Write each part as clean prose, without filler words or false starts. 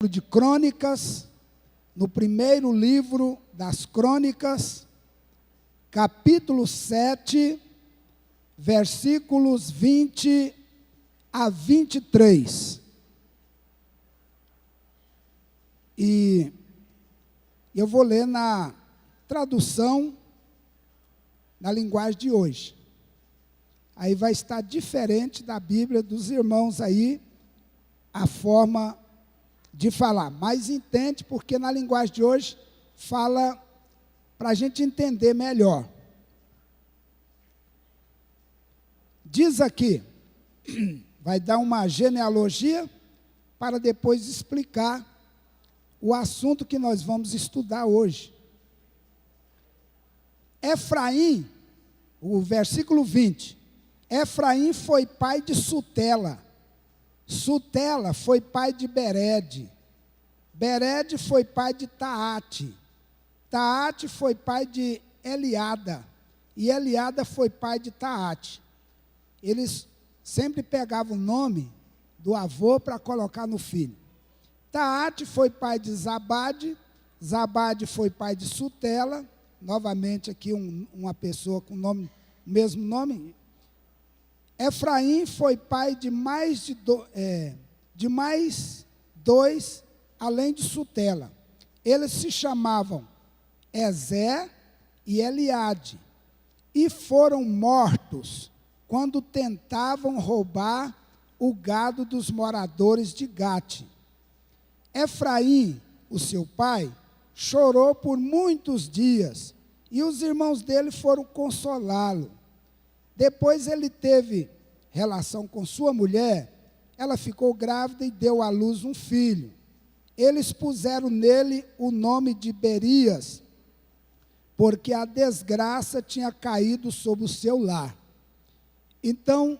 de Crônicas, no primeiro livro das Crônicas, capítulo 7, versículos 20 a 23. E eu vou ler na tradução, na linguagem de hoje. Aí vai estar diferente da Bíblia dos irmãos aí, a forma de falar. Mas entende, porque na linguagem de hoje fala para a gente entender melhor. Diz aqui, vai dar uma genealogia para depois explicar o assunto que nós vamos estudar hoje. Efraim, o versículo 20, Efraim foi pai de Sutela, Sutela foi pai de Bered, Bered foi pai de Taate, Taate foi pai de Eliada, e Eliada foi pai de Taate. Eles sempre pegavam o nome do avô para colocar no filho. Taate foi pai de Zabade, Zabade foi pai de Sutela, novamente aqui uma pessoa com o mesmo nome. Efraim foi pai de mais dois, além de Sutela. Eles se chamavam Ezer e Eliade, e foram mortos quando tentavam roubar o gado dos moradores de Gate. Efraim, o seu pai, chorou por muitos dias, e os irmãos dele foram consolá-lo. Depois ele teve relação com sua mulher, ela ficou grávida e deu à luz um filho. Eles puseram nele o nome de Berias, porque a desgraça tinha caído sobre o seu lar. Então,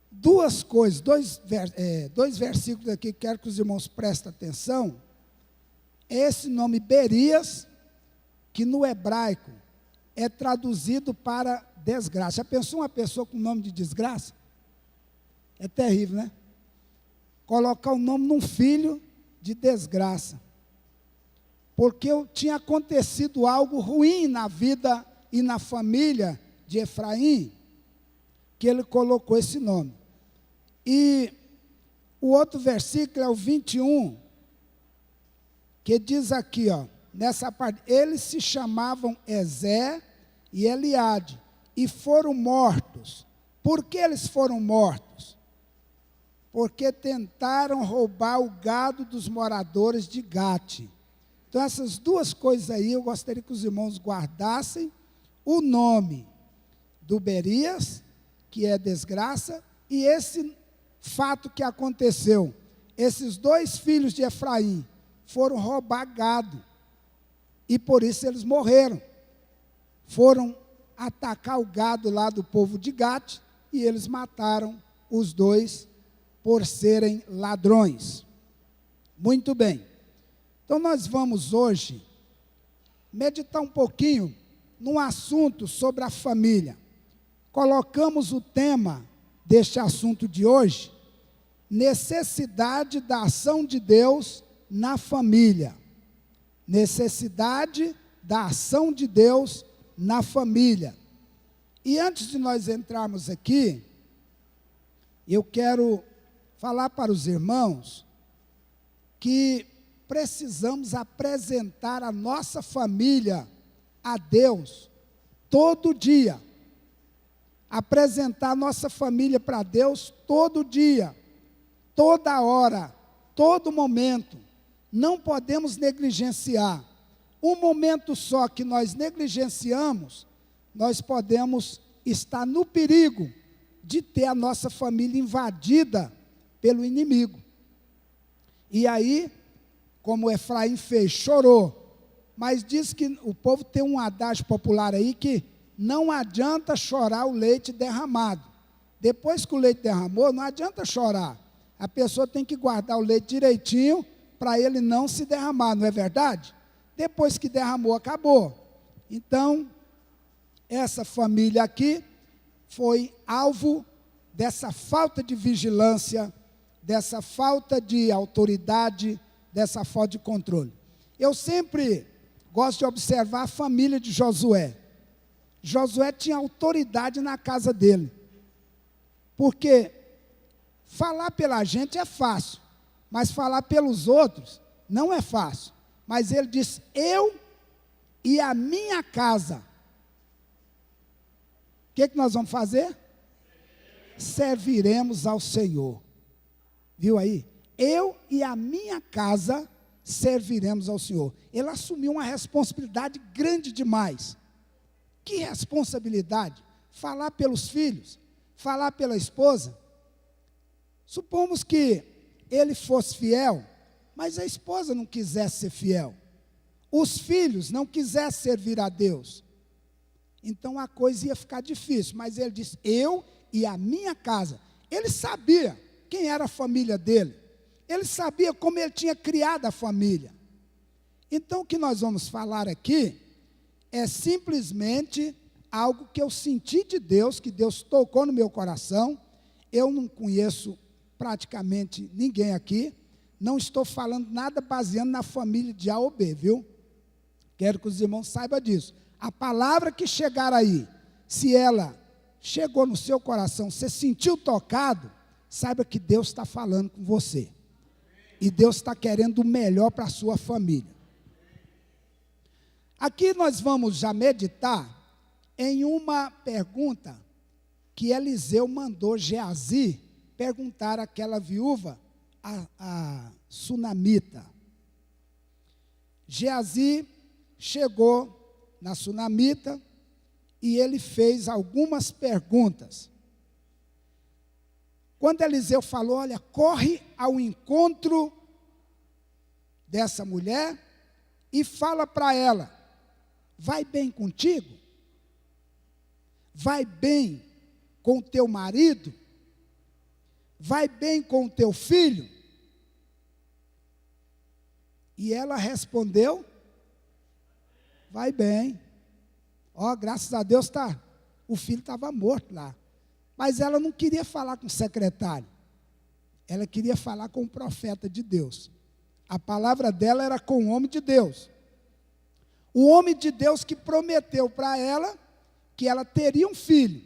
duas coisas, dois versículos aqui que quero que os irmãos prestem atenção. Esse nome Berias, que no hebraico é traduzido para desgraça. Já pensou uma pessoa com nome de desgraça? É terrível, né? Colocar o nome num filho de desgraça. Porque tinha acontecido algo ruim na vida e na família de Efraim, que ele colocou esse nome. E o outro versículo é o 21, que diz aqui, ó, nessa parte, eles se chamavam Ezer e Eliade, e foram mortos. Por que eles foram mortos? Porque tentaram roubar o gado dos moradores de Gate. Então, essas duas coisas aí, eu gostaria que os irmãos guardassem o nome do Berias, que é desgraça, e esse fato que aconteceu. Esses dois filhos de Efraim foram roubar gado, e por isso eles morreram. Foram atacar o gado lá do povo de Gate, e eles mataram os dois por serem ladrões. Muito bem. Então nós vamos hoje meditar um pouquinho num assunto sobre a família. Colocamos o tema deste assunto de hoje, necessidade da ação de Deus na família. Necessidade da ação de Deus na família. E antes de nós entrarmos aqui, eu quero falar para os irmãos que precisamos apresentar a nossa família a Deus todo dia. Apresentar a nossa família para Deus todo dia, toda hora, todo momento. Não podemos negligenciar. Um momento só que nós negligenciamos, nós podemos estar no perigo de ter a nossa família invadida pelo inimigo. E aí, como Efraim fez, chorou. Mas diz que o povo tem um adágio popular aí que não adianta chorar o leite derramado. Depois que o leite derramou, não adianta chorar. A pessoa tem que guardar o leite direitinho para ele não se derramar, não é verdade? Depois que derramou, acabou. Então, essa família aqui foi alvo dessa falta de vigilância, dessa falta de autoridade, dessa falta de controle. Eu sempre gosto de observar a família de Josué. Josué tinha autoridade na casa dele, porque falar pela gente é fácil, mas falar pelos outros não é fácil. Mas ele diz: eu e a minha casa. O que nós vamos fazer? Serviremos ao Senhor. Viu aí? Eu e a minha casa serviremos ao Senhor. Ele assumiu uma responsabilidade grande demais. Que responsabilidade? Falar pelos filhos, falar pela esposa. Supomos que ele fosse fiel, mas a esposa não quisesse ser fiel. Os filhos não quisessem servir a Deus. Então a coisa ia ficar difícil. Mas ele disse: eu e a minha casa. Ele sabia quem era a família dele. Ele sabia como ele tinha criado a família. Então o que nós vamos falar aqui é simplesmente algo que eu senti de Deus, que Deus tocou no meu coração. Eu não conheço praticamente ninguém aqui, não estou falando nada baseando na família de A ou B, viu? Quero que os irmãos saibam disso. A palavra que chegar aí, se ela chegou no seu coração, você sentiu tocado, saiba que Deus está falando com você. E Deus está querendo o melhor para a sua família. Aqui nós vamos já meditar em uma pergunta que Eliseu mandou Geazi perguntar àquela viúva, a sunamita. Geazi chegou na sunamita e ele fez algumas perguntas. Quando Eliseu falou: olha, corre ao encontro dessa mulher e fala para ela: vai bem contigo? Vai bem com o teu marido? Vai bem com o teu filho? E ela respondeu: vai bem. Ó, graças a Deus o filho estava morto lá. Mas ela não queria falar com o secretário. Ela queria falar com o profeta de Deus. A palavra dela era com o homem de Deus. O homem de Deus que prometeu para ela que ela teria um filho.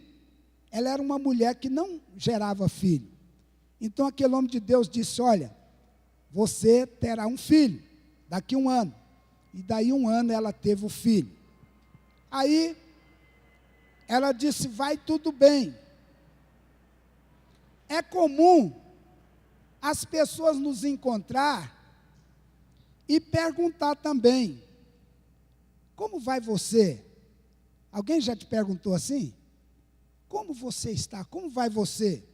Ela era uma mulher que não gerava filho. Então aquele homem de Deus disse: olha, você terá um filho daqui a 1 ano. E daí 1 ano ela teve o filho. Aí ela disse: vai tudo bem. É comum as pessoas nos encontrar e perguntar também: como vai você? Alguém já te perguntou assim? Como você está? Como vai você?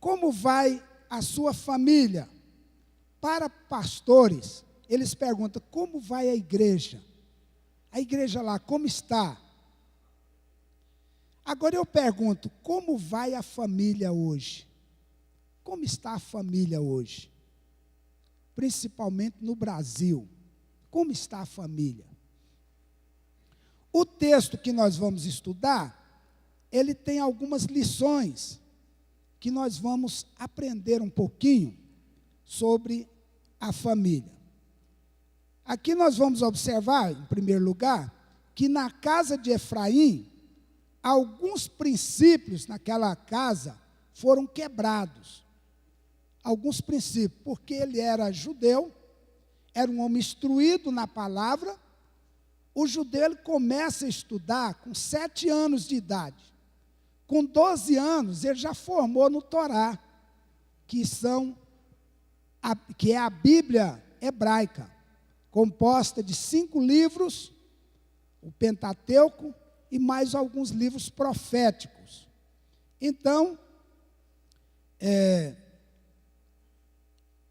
Como vai a sua família? Para pastores, eles perguntam: como vai a igreja? A igreja lá, como está? Agora eu pergunto: como vai a família hoje? Como está a família hoje? Principalmente no Brasil. Como está a família? O texto que nós vamos estudar, ele tem algumas lições que nós vamos aprender um pouquinho sobre a família. Aqui nós vamos observar, em primeiro lugar, que na casa de Efraim, alguns princípios naquela casa foram quebrados. Alguns princípios, porque ele era judeu, era um homem instruído na palavra. O judeu ele começa a estudar com 7 anos de idade. Com 12 anos, ele já formou no Torá, que é a Bíblia hebraica, composta de 5 livros, o Pentateuco, e mais alguns livros proféticos. Então,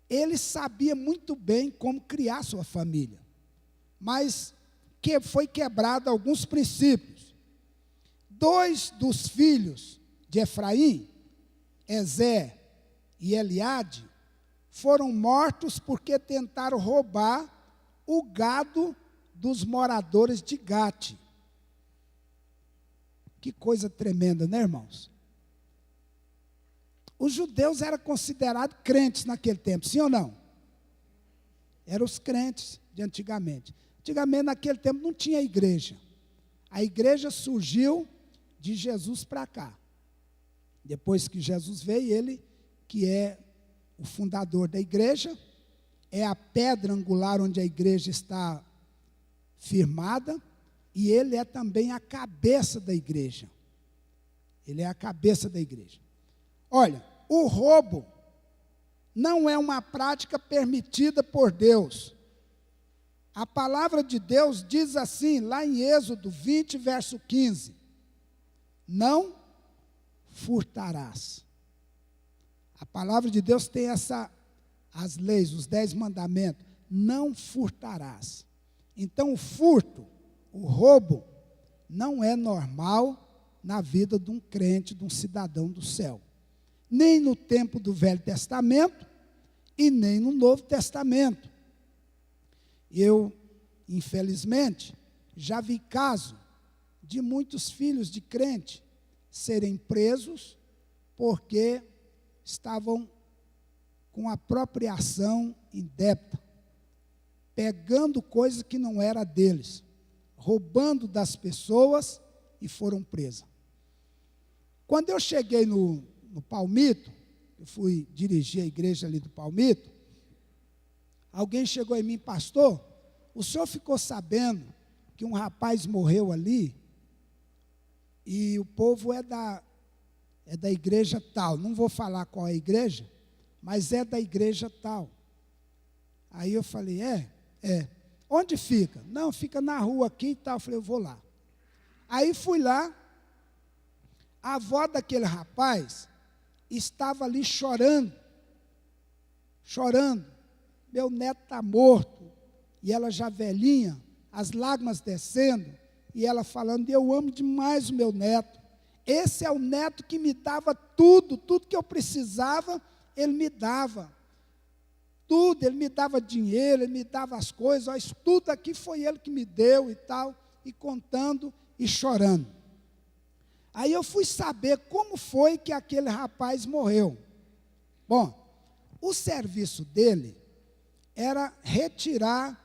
ele sabia muito bem como criar sua família, mas que foi quebrado alguns princípios. 2 dos filhos de Efraim, Ezé e Eliade, foram mortos porque tentaram roubar o gado dos moradores de Gate. Que coisa tremenda, né, irmãos? Os judeus eram considerados crentes naquele tempo, sim ou não? Eram os crentes de antigamente. Antigamente, naquele tempo, não tinha igreja. A igreja surgiu de Jesus para cá. Depois que Jesus veio, ele, que é o fundador da igreja, é a pedra angular onde a igreja está firmada, e ele é também a cabeça da igreja. Ele é a cabeça da igreja. Olha, o roubo não é uma prática permitida por Deus. A palavra de Deus diz assim, lá em Êxodo 20, verso 15: não furtarás. A palavra de Deus tem as leis, os 10 mandamentos. Não furtarás. Então, o furto, o roubo, não é normal na vida de um crente, de um cidadão do céu. Nem no tempo do Velho Testamento e nem no Novo Testamento. Eu, infelizmente, já vi caso de muitos filhos de crente serem presos porque estavam com apropriação indébita, pegando coisas que não era deles, roubando das pessoas e foram presos. Quando eu cheguei no Palmito, eu fui dirigir a igreja ali do Palmito, alguém chegou em mim: pastor, o senhor ficou sabendo que um rapaz morreu ali e o povo é da igreja tal, não vou falar qual é a igreja, mas é da igreja tal. Aí eu falei: é. Onde fica? Não, fica na rua aqui e tal. Eu falei: eu vou lá. Aí fui lá, a avó daquele rapaz estava ali chorando, meu neto está morto, e ela já velhinha, as lágrimas descendo, e ela falando: eu amo demais o meu neto, esse é o neto que me dava tudo que eu precisava, ele me dava, tudo, ele me dava dinheiro, ele me dava as coisas, ó, isso tudo aqui foi ele que me deu e tal, e contando e chorando. Aí eu fui saber como foi que aquele rapaz morreu. Bom, o serviço dele era retirar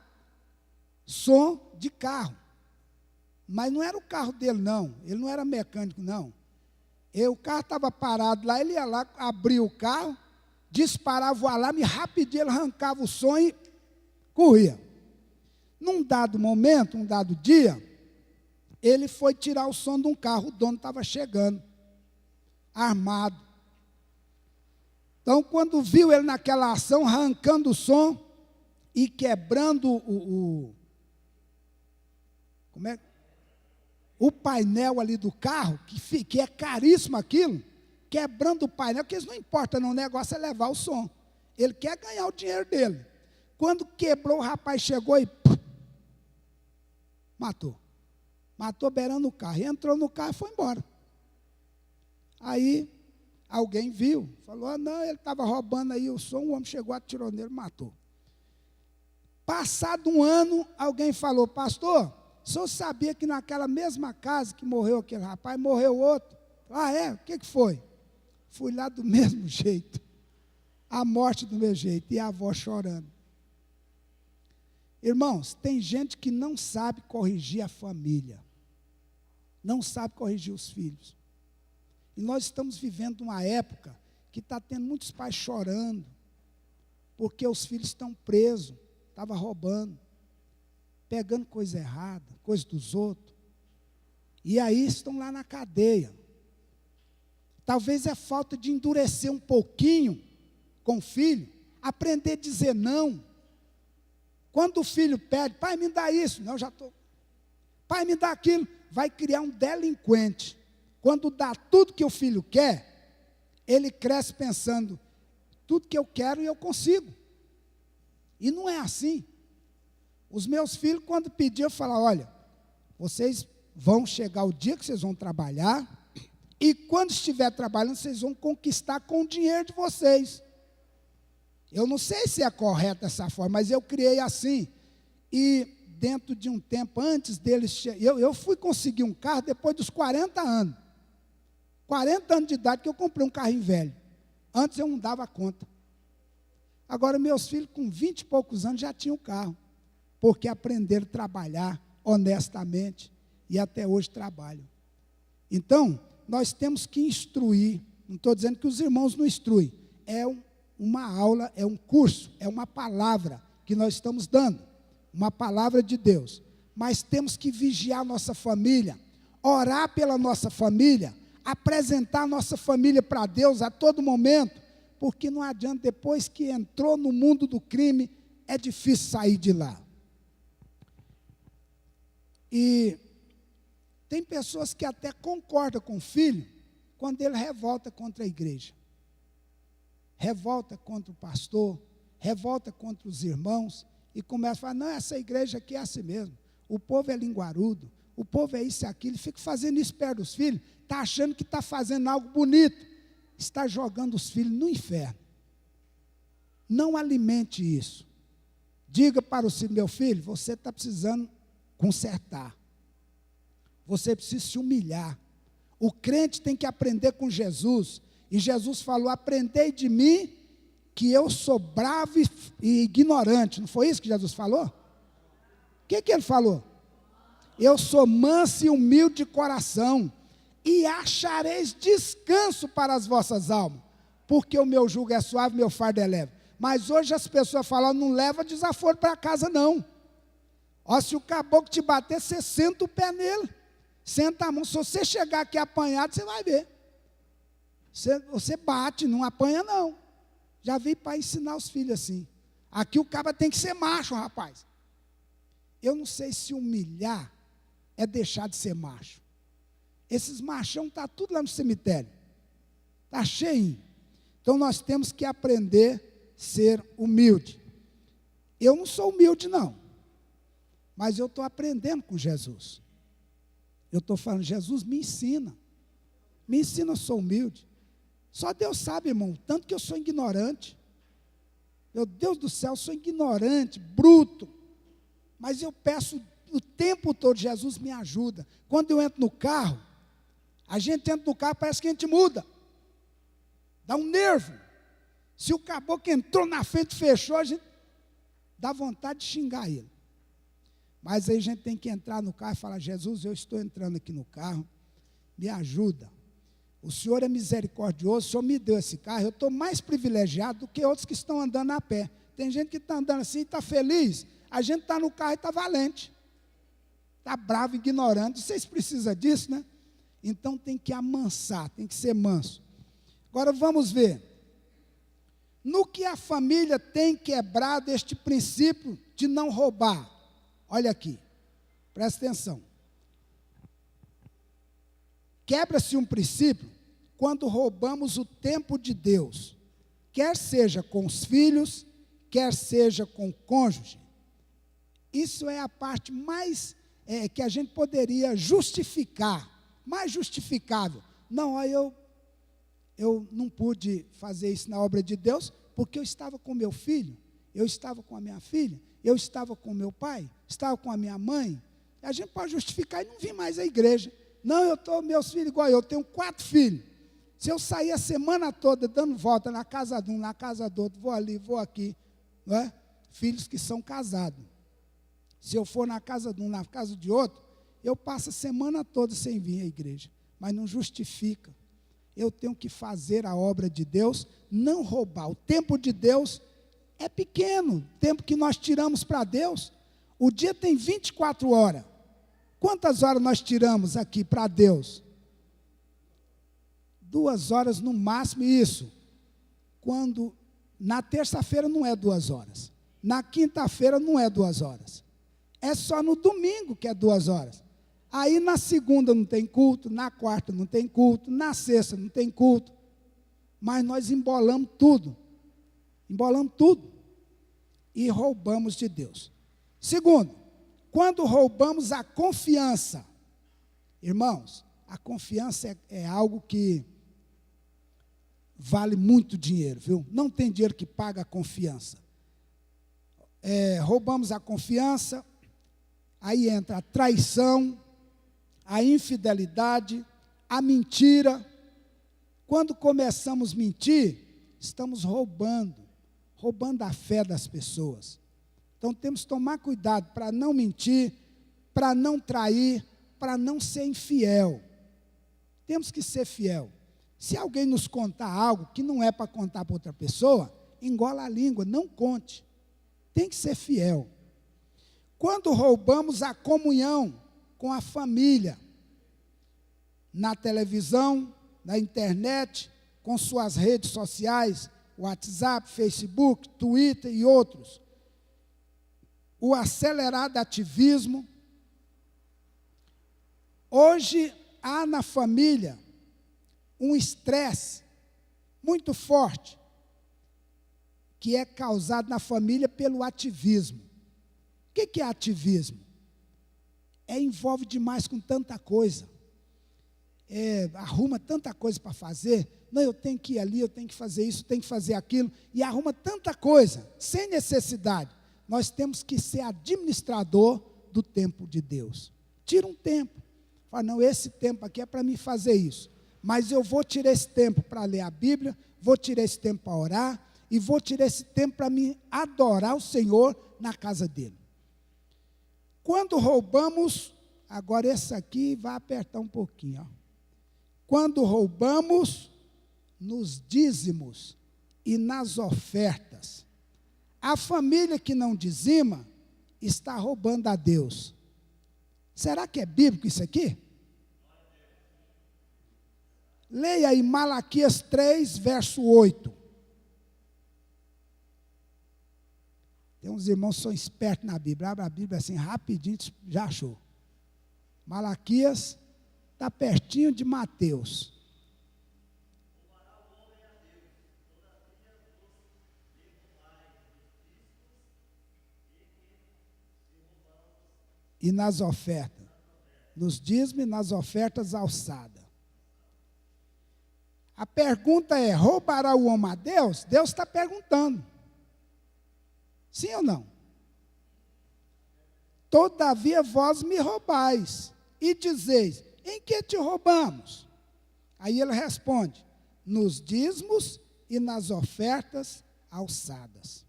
som de carro, mas não era o carro dele não, ele não era mecânico não. O carro estava parado lá, ele ia lá, abria o carro, disparava o alarme, rapidinho ele arrancava o som e corria. Num dado momento, um dado dia, ele foi tirar o som de um carro, o dono estava chegando, armado. Então, quando viu ele naquela ação, arrancando o som e quebrando o painel ali do carro, que é caríssimo aquilo, quebrando o painel, porque isso não importa, não, o negócio é levar o som. Ele quer ganhar o dinheiro dele. Quando quebrou, o rapaz chegou e matou. Matou beirando o carro. Entrou no carro e foi embora. Aí, alguém viu, falou: ah, não, ele estava roubando aí o som, o homem chegou, atirou nele, matou. Passado um ano, alguém falou: pastor, o senhor sabia que naquela mesma casa que morreu aquele rapaz, morreu outro? Ah, é? O que foi? Fui lá do mesmo jeito, a morte do mesmo jeito, e a avó chorando. Irmãos, tem gente que não sabe corrigir a família, não sabe corrigir os filhos. E nós estamos vivendo uma época que está tendo muitos pais chorando, porque os filhos estão presos, estavam roubando, pegando coisa errada, coisa dos outros, e aí estão lá na cadeia. Talvez é falta de endurecer um pouquinho com o filho, aprender a dizer não. Quando o filho pede: pai, me dá isso, não, já estou. Pai, me dá aquilo, vai criar um delinquente. Quando dá tudo que o filho quer, ele cresce pensando: tudo que eu quero eu consigo. E não é assim. Os meus filhos, quando pediam, eu falava: olha, vocês vão chegar o dia que vocês vão trabalhar, e quando estiver trabalhando, vocês vão conquistar com o dinheiro de vocês. Eu não sei se é correto essa forma, mas eu criei assim. E dentro de um tempo, antes deles, eu fui conseguir um carro depois dos 40 anos. 40 anos de idade que eu comprei um carrinho velho. Antes eu não dava conta. Agora, meus filhos, com 20 e poucos anos, já tinham carro, porque aprenderam a trabalhar honestamente e até hoje trabalham. Então, nós temos que instruir, não estou dizendo que os irmãos não instruem, é uma aula, é um curso, é uma palavra que nós estamos dando, uma palavra de Deus. Mas temos que vigiar a nossa família, orar pela nossa família, apresentar a nossa família para Deus a todo momento, porque não adianta, depois que entrou no mundo do crime, é difícil sair de lá. E tem pessoas que até concordam com o filho, quando ele revolta contra a igreja, revolta contra o pastor, revolta contra os irmãos, e começa a falar, não, essa igreja aqui é assim mesmo, o povo é linguarudo, o povo é isso e aquilo, fica fazendo isso perto dos filhos, está achando que está fazendo algo bonito, está jogando os filhos no inferno. Não alimente isso. Diga para o filho, meu filho, você está precisando consertar. Você precisa se humilhar. O crente tem que aprender com Jesus. E Jesus falou, aprendei de mim, que eu sou bravo e ignorante. Não foi isso que Jesus falou? O que ele falou? Eu sou manso e humilde de coração, e achareis descanso para as vossas almas, porque o meu jugo é suave, meu fardo é leve. Mas hoje as pessoas falam, não leva desaforo para casa não. Ó, se o caboclo te bater, você senta o pé nele, senta a mão. Se você chegar aqui apanhado, você vai ver. Você bate, não apanha não. Já vi para ensinar os filhos assim. Aqui o cabra tem que ser macho, rapaz. Eu não sei se humilhar é deixar de ser macho. Esses machão estão tudo lá no cemitério. Está cheio. Então nós temos que aprender a ser humilde. Eu não sou humilde não. Mas eu estou aprendendo com Jesus. Eu estou falando, Jesus me ensina. Me ensina, eu sou humilde. Só Deus sabe, irmão, tanto que eu sou ignorante. Meu Deus do céu, eu sou ignorante, bruto. Mas eu peço o tempo todo, Jesus me ajuda. Quando eu entro no carro, a gente entra no carro, parece que a gente muda. Dá um nervo. Se o caboclo entrou na frente, fechou, a gente dá vontade de xingar ele. Mas aí a gente tem que entrar no carro e falar, Jesus, eu estou entrando aqui no carro, me ajuda. O Senhor é misericordioso, o Senhor me deu esse carro, eu estou mais privilegiado do que outros que estão andando a pé. Tem gente que está andando assim e está feliz. A gente está no carro e está valente. Está bravo, ignorante. Vocês precisam disso, né? Então tem que amansar, tem que ser manso. Agora vamos ver. No que a família tem quebrado este princípio de não roubar. Olha aqui, presta atenção. Quebra-se um princípio quando roubamos o tempo de Deus, quer seja com os filhos, quer seja com o cônjuge. Isso é a parte mais que a gente poderia justificar, mais justificável. Não, eu não pude fazer isso na obra de Deus, porque eu estava com meu filho, eu estava com a minha filha, eu estava com meu pai, estava com a minha mãe. A gente pode justificar e não vir mais à igreja. Não, eu estou, meus filhos igual eu tenho 4 filhos. Se eu sair a semana toda dando volta na casa de um, na casa do outro, vou ali, vou aqui, não é? Filhos que são casados. Se eu for na casa de um, na casa de outro, eu passo a semana toda sem vir à igreja. Mas não justifica. Eu tenho que fazer a obra de Deus, não roubar. O tempo de Deus é pequeno, o tempo que nós tiramos para Deus. O dia tem 24 horas. Quantas horas nós tiramos aqui para Deus? 2 horas no máximo, isso. Quando, na terça-feira não é 2 horas. Na quinta-feira não é 2 horas. É só no domingo que é 2 horas. Aí na segunda não tem culto, na quarta não tem culto, na sexta não tem culto. Mas nós embolamos tudo. Embolamos tudo. E roubamos de Deus. Segundo, quando roubamos a confiança. Irmãos, a confiança é algo que vale muito dinheiro, viu? Não tem dinheiro que paga a confiança. Roubamos a confiança, aí entra a traição, a infidelidade, a mentira. Quando começamos a mentir, estamos roubando roubando a fé das pessoas. Então temos que tomar cuidado para não mentir, para não trair, para não ser infiel. Temos que ser fiel. Se alguém nos contar algo que não é para contar para outra pessoa, engola a língua, não conte. Tem que ser fiel. Quando roubamos a comunhão com a família, na televisão, na internet, com suas redes sociais, WhatsApp, Facebook, Twitter e outros, o acelerado ativismo. Hoje há na família um estresse muito forte, que é causado na família pelo ativismo. O que é ativismo? Envolve demais com tanta coisa. Arruma tanta coisa para fazer. Não, eu tenho que ir ali, eu tenho que fazer isso, eu tenho que fazer aquilo. E arruma tanta coisa, sem necessidade. Nós temos que ser administrador do tempo de Deus. Tira um tempo. Fala, não, esse tempo aqui é para mim fazer isso. Mas eu vou tirar esse tempo para ler a Bíblia, vou tirar esse tempo para orar, e vou tirar esse tempo para me adorar o Senhor na casa dele. Quando roubamos, agora esse aqui vai apertar um pouquinho, ó. Quando roubamos nos dízimos e nas ofertas, a família que não dizima está roubando a Deus. Será que é bíblico isso aqui? Leia aí Malaquias 3, verso 8. Tem uns irmãos que são espertos na Bíblia. Abre a Bíblia assim, rapidinho, já achou. Malaquias está pertinho de Mateus. E nas ofertas. Nos dízimos e nas ofertas alçadas. A pergunta é, roubará o homem a Deus? Deus está perguntando. Sim ou não? Todavia vós me roubais, e dizeis, em que te roubamos? Aí ele responde, nos dízimos e nas ofertas alçadas.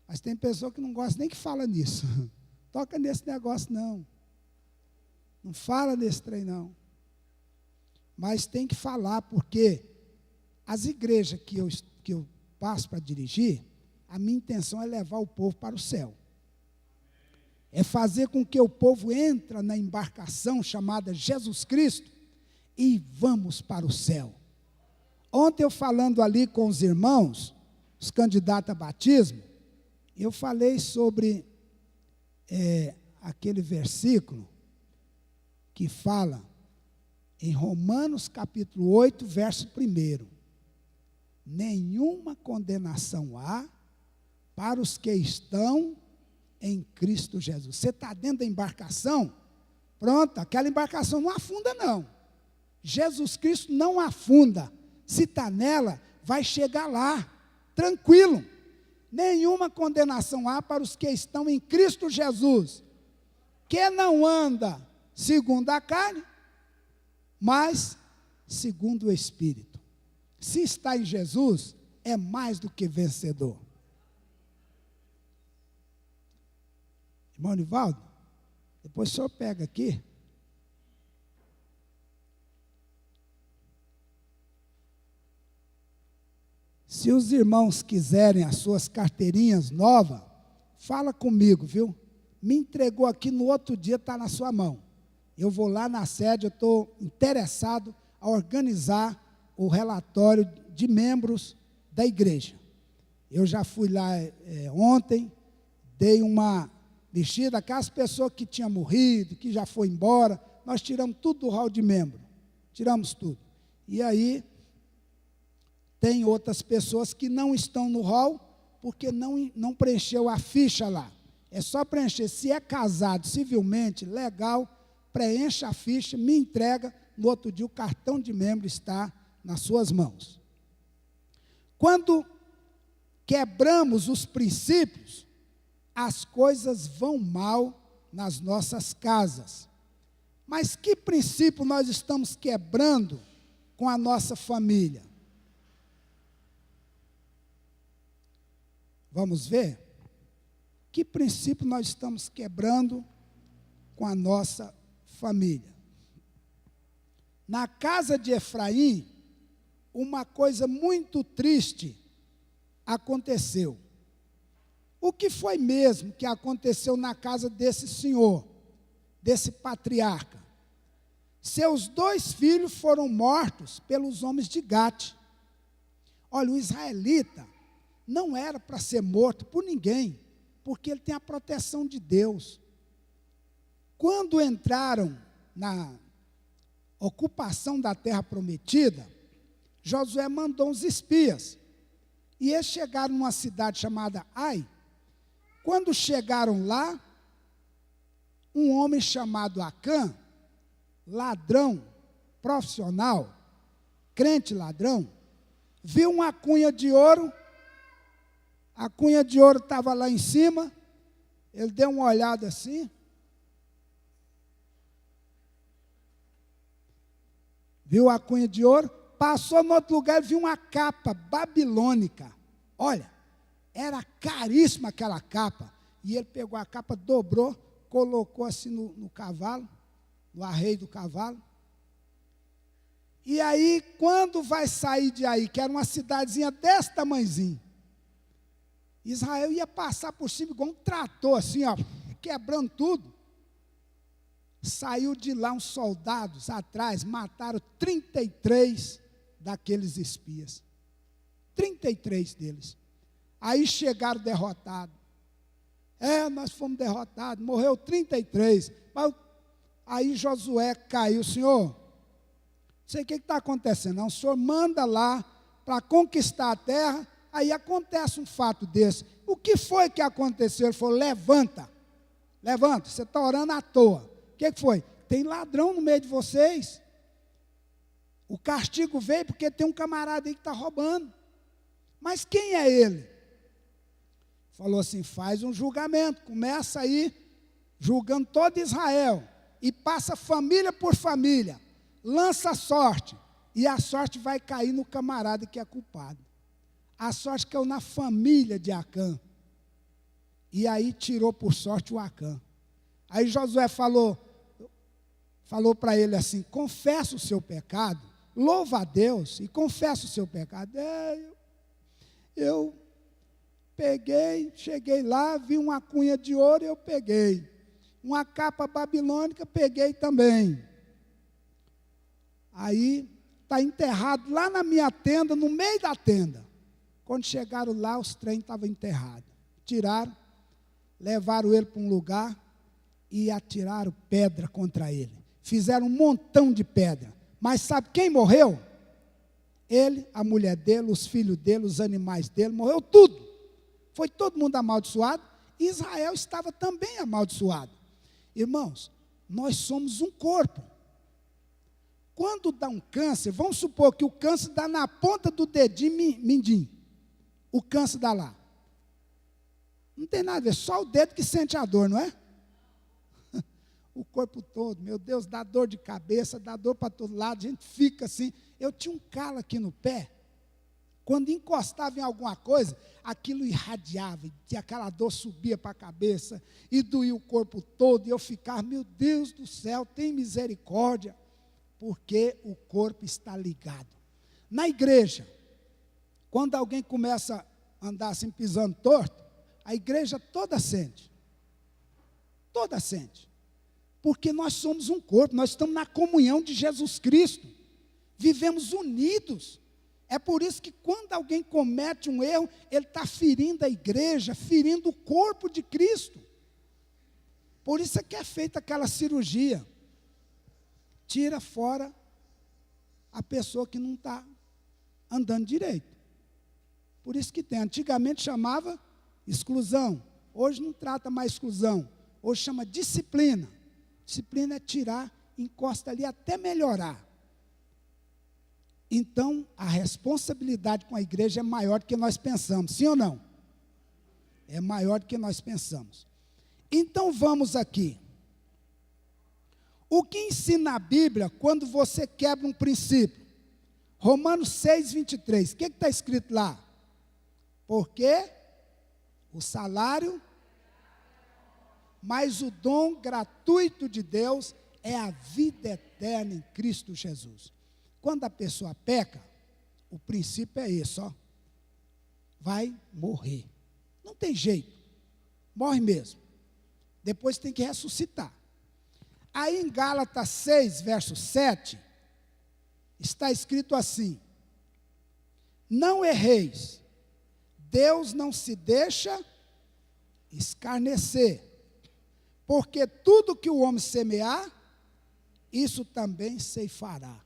Mas tem pessoa que não gosta nem que fala nisso. Toca nesse negócio não. Não fala nesse trem não. Mas tem que falar, porque as igrejas que eu passo para dirigir, a minha intenção é levar o povo para o céu. É fazer com que o povo entre na embarcação chamada Jesus Cristo e vamos para o céu. Ontem eu falando ali com os irmãos, os candidatos a batismo, eu falei sobre aquele versículo que fala em Romanos capítulo 8, verso 1. Nenhuma condenação há para os que estão em Cristo Jesus. Você está dentro da embarcação? Pronto, aquela embarcação não afunda não. Jesus Cristo não afunda. Se está nela, vai chegar lá, tranquilo. Nenhuma condenação há para os que estão em Cristo Jesus, que não anda segundo a carne, mas segundo o Espírito. Se está em Jesus, é mais do que vencedor. Irmão Nivaldo, depois o senhor pega aqui. Se os irmãos quiserem as suas carteirinhas novas, fala comigo, viu? Me entregou aqui, no outro dia está na sua mão. Eu vou lá na sede, eu estou interessado a organizar o relatório de membros da igreja. Eu já fui lá ontem, dei uma mexida, aquelas pessoas que tinham morrido, que já foi embora, nós tiramos tudo do hall de membro, tiramos tudo. E aí, tem outras pessoas que não estão no hall, porque não preencheu a ficha lá. É só preencher, se é casado civilmente, legal, preencha a ficha, me entrega, no outro dia o cartão de membro está nas suas mãos. Quando quebramos os princípios, as coisas vão mal nas nossas casas. Mas que princípio nós estamos quebrando com a nossa família? Vamos ver que princípio nós estamos quebrando com a nossa família. Na casa de Efraim, uma coisa muito triste aconteceu. O que foi mesmo que aconteceu na casa desse senhor, desse patriarca? Seus 2 filhos foram mortos pelos homens de Gate. Olha, o israelita não era para ser morto por ninguém, porque ele tem a proteção de Deus. Quando entraram na ocupação da terra prometida, Josué mandou uns espias. E eles chegaram numa cidade chamada Ai. Quando chegaram lá, um homem chamado Acã, ladrão profissional, crente ladrão, viu uma cunha de ouro. A cunha de ouro estava lá em cima. Ele deu uma olhada assim. Viu a cunha de ouro, passou no outro lugar e viu uma capa babilônica. Olha, era caríssima aquela capa. E ele pegou a capa, dobrou, colocou assim no cavalo, no arreio do cavalo. E aí, quando vai sair de aí, que era uma cidadezinha desse tamanhozinho, Israel ia passar por cima igual um trator, assim, ó, quebrando tudo. Saiu de lá uns soldados atrás, mataram 33 daqueles espias. 33 deles. Aí chegaram derrotados. Nós fomos derrotados, morreu 33. Aí Josué caiu, Senhor, não sei o que está acontecendo, não. O Senhor manda lá para conquistar a terra, aí acontece um fato desse. O que foi que aconteceu? Ele falou, levanta, você está orando à toa. O que foi? Tem ladrão no meio de vocês. O castigo veio porque tem um camarada aí que está roubando. Mas quem é ele? Falou assim, faz um julgamento, começa aí julgando todo Israel, e passa família por família, lança a sorte, e a sorte vai cair no camarada que é culpado. A sorte caiu na família de Acã, e aí tirou por sorte o Acã. Aí Josué falou para ele assim, confessa o seu pecado, louva a Deus e confessa o seu pecado. Eu peguei, cheguei lá, vi uma cunha de ouro, eu peguei. Uma capa babilônica, peguei também. Aí, está enterrado lá na minha tenda, no meio da tenda. Quando chegaram lá, os trem estavam enterrados. Tiraram, levaram ele para um lugar e atiraram pedra contra ele. Fizeram um montão de pedra. Mas sabe quem morreu? Ele, a mulher dele, os filhos dele, os animais dele, morreu tudo. Foi todo mundo amaldiçoado. Israel estava também amaldiçoado. Irmãos, nós somos um corpo. Quando dá um câncer, vamos supor que o câncer dá na ponta do dedinho mindinho. O câncer dá lá. Não tem nada a ver, só o dedo que sente a dor, não é? O corpo todo, meu Deus, dá dor de cabeça, dá dor para todo lado, a gente fica assim. Eu tinha um calo aqui no pé, quando encostava em alguma coisa, aquilo irradiava, e aquela dor subia para a cabeça, e doía o corpo todo, e eu ficava, meu Deus do céu, tem misericórdia, porque o corpo está ligado. Na igreja, quando alguém começa a andar assim, pisando torto, a igreja toda sente, porque nós somos um corpo, nós estamos na comunhão de Jesus Cristo, vivemos unidos. É por isso que quando alguém comete um erro, ele está ferindo a igreja, ferindo o corpo de Cristo. Por isso é que é feita aquela cirurgia. Tira fora a pessoa que não está andando direito. Por isso que tem. Antigamente chamava exclusão. Hoje não trata mais exclusão. Hoje chama disciplina. Disciplina é tirar, encosta ali até melhorar. Então, a responsabilidade com a igreja é maior do que nós pensamos, sim ou não? É maior do que nós pensamos. Então, vamos aqui. O que ensina a Bíblia quando você quebra um princípio? Romanos 6, 23. O que está escrito lá? Porque O salário, mas o dom gratuito de Deus é a vida eterna em Cristo Jesus. Quando a pessoa peca, o princípio é esse, ó. Vai morrer. Não tem jeito. Morre mesmo. Depois tem que ressuscitar. Aí em Gálatas 6, verso 7, está escrito assim: não erreis, Deus não se deixa escarnecer, porque tudo que o homem semear, isso também ceifará.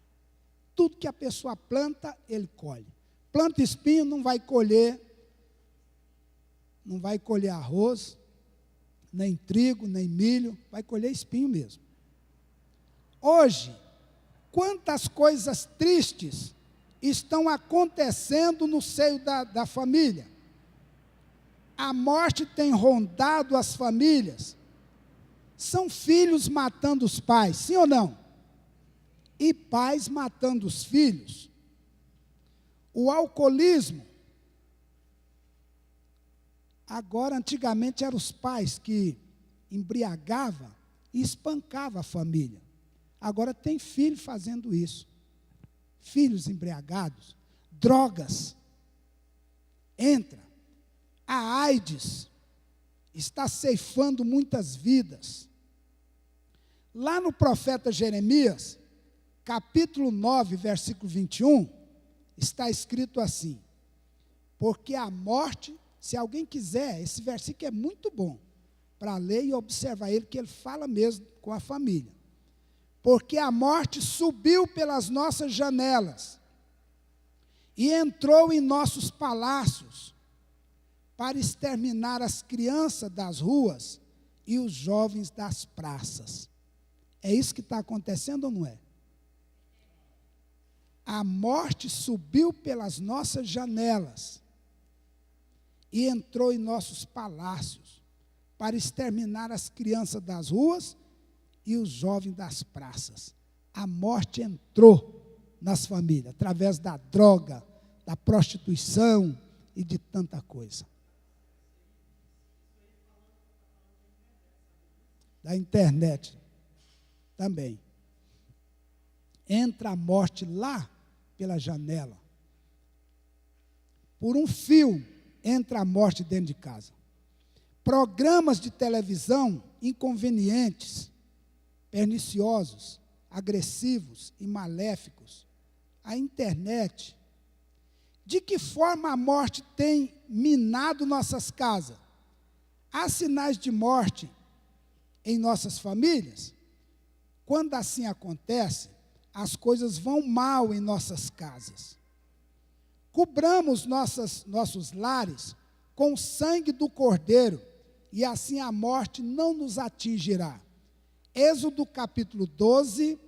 Tudo que a pessoa planta, ele colhe. Planta espinho, não vai colher arroz, nem trigo, nem milho, vai colher espinho mesmo. Hoje, quantas coisas tristes estão acontecendo no seio da família. A morte tem rondado as famílias. São filhos matando os pais, sim ou não? E pais matando os filhos. O alcoolismo. Agora, antigamente, eram os pais que embriagavam e espancavam a família. Agora tem filho fazendo isso. Filhos embriagados, drogas. Entra. A AIDS está ceifando muitas vidas. Lá no profeta Jeremias, capítulo 9, versículo 21, está escrito assim: porque a morte, se alguém quiser, esse versículo é muito bom para ler e observar ele, que ele fala mesmo com a família. Porque a morte subiu pelas nossas janelas e entrou em nossos palácios para exterminar as crianças das ruas e os jovens das praças. É isso que está acontecendo ou não é? A morte subiu pelas nossas janelas e entrou em nossos palácios para exterminar as crianças das ruas e os jovens das praças. A morte entrou nas famílias, através da droga, da prostituição e de tanta coisa. Da internet também. Entra a morte lá pela janela. Por um fio entra a morte dentro de casa. Programas de televisão inconvenientes, perniciosos, agressivos e maléficos. A internet. De que forma a morte tem minado nossas casas? Há sinais de morte em nossas famílias? Quando assim acontece, as coisas vão mal em nossas casas. Cobramos nossos lares com o sangue do Cordeiro, e assim a morte não nos atingirá. Êxodo capítulo 12,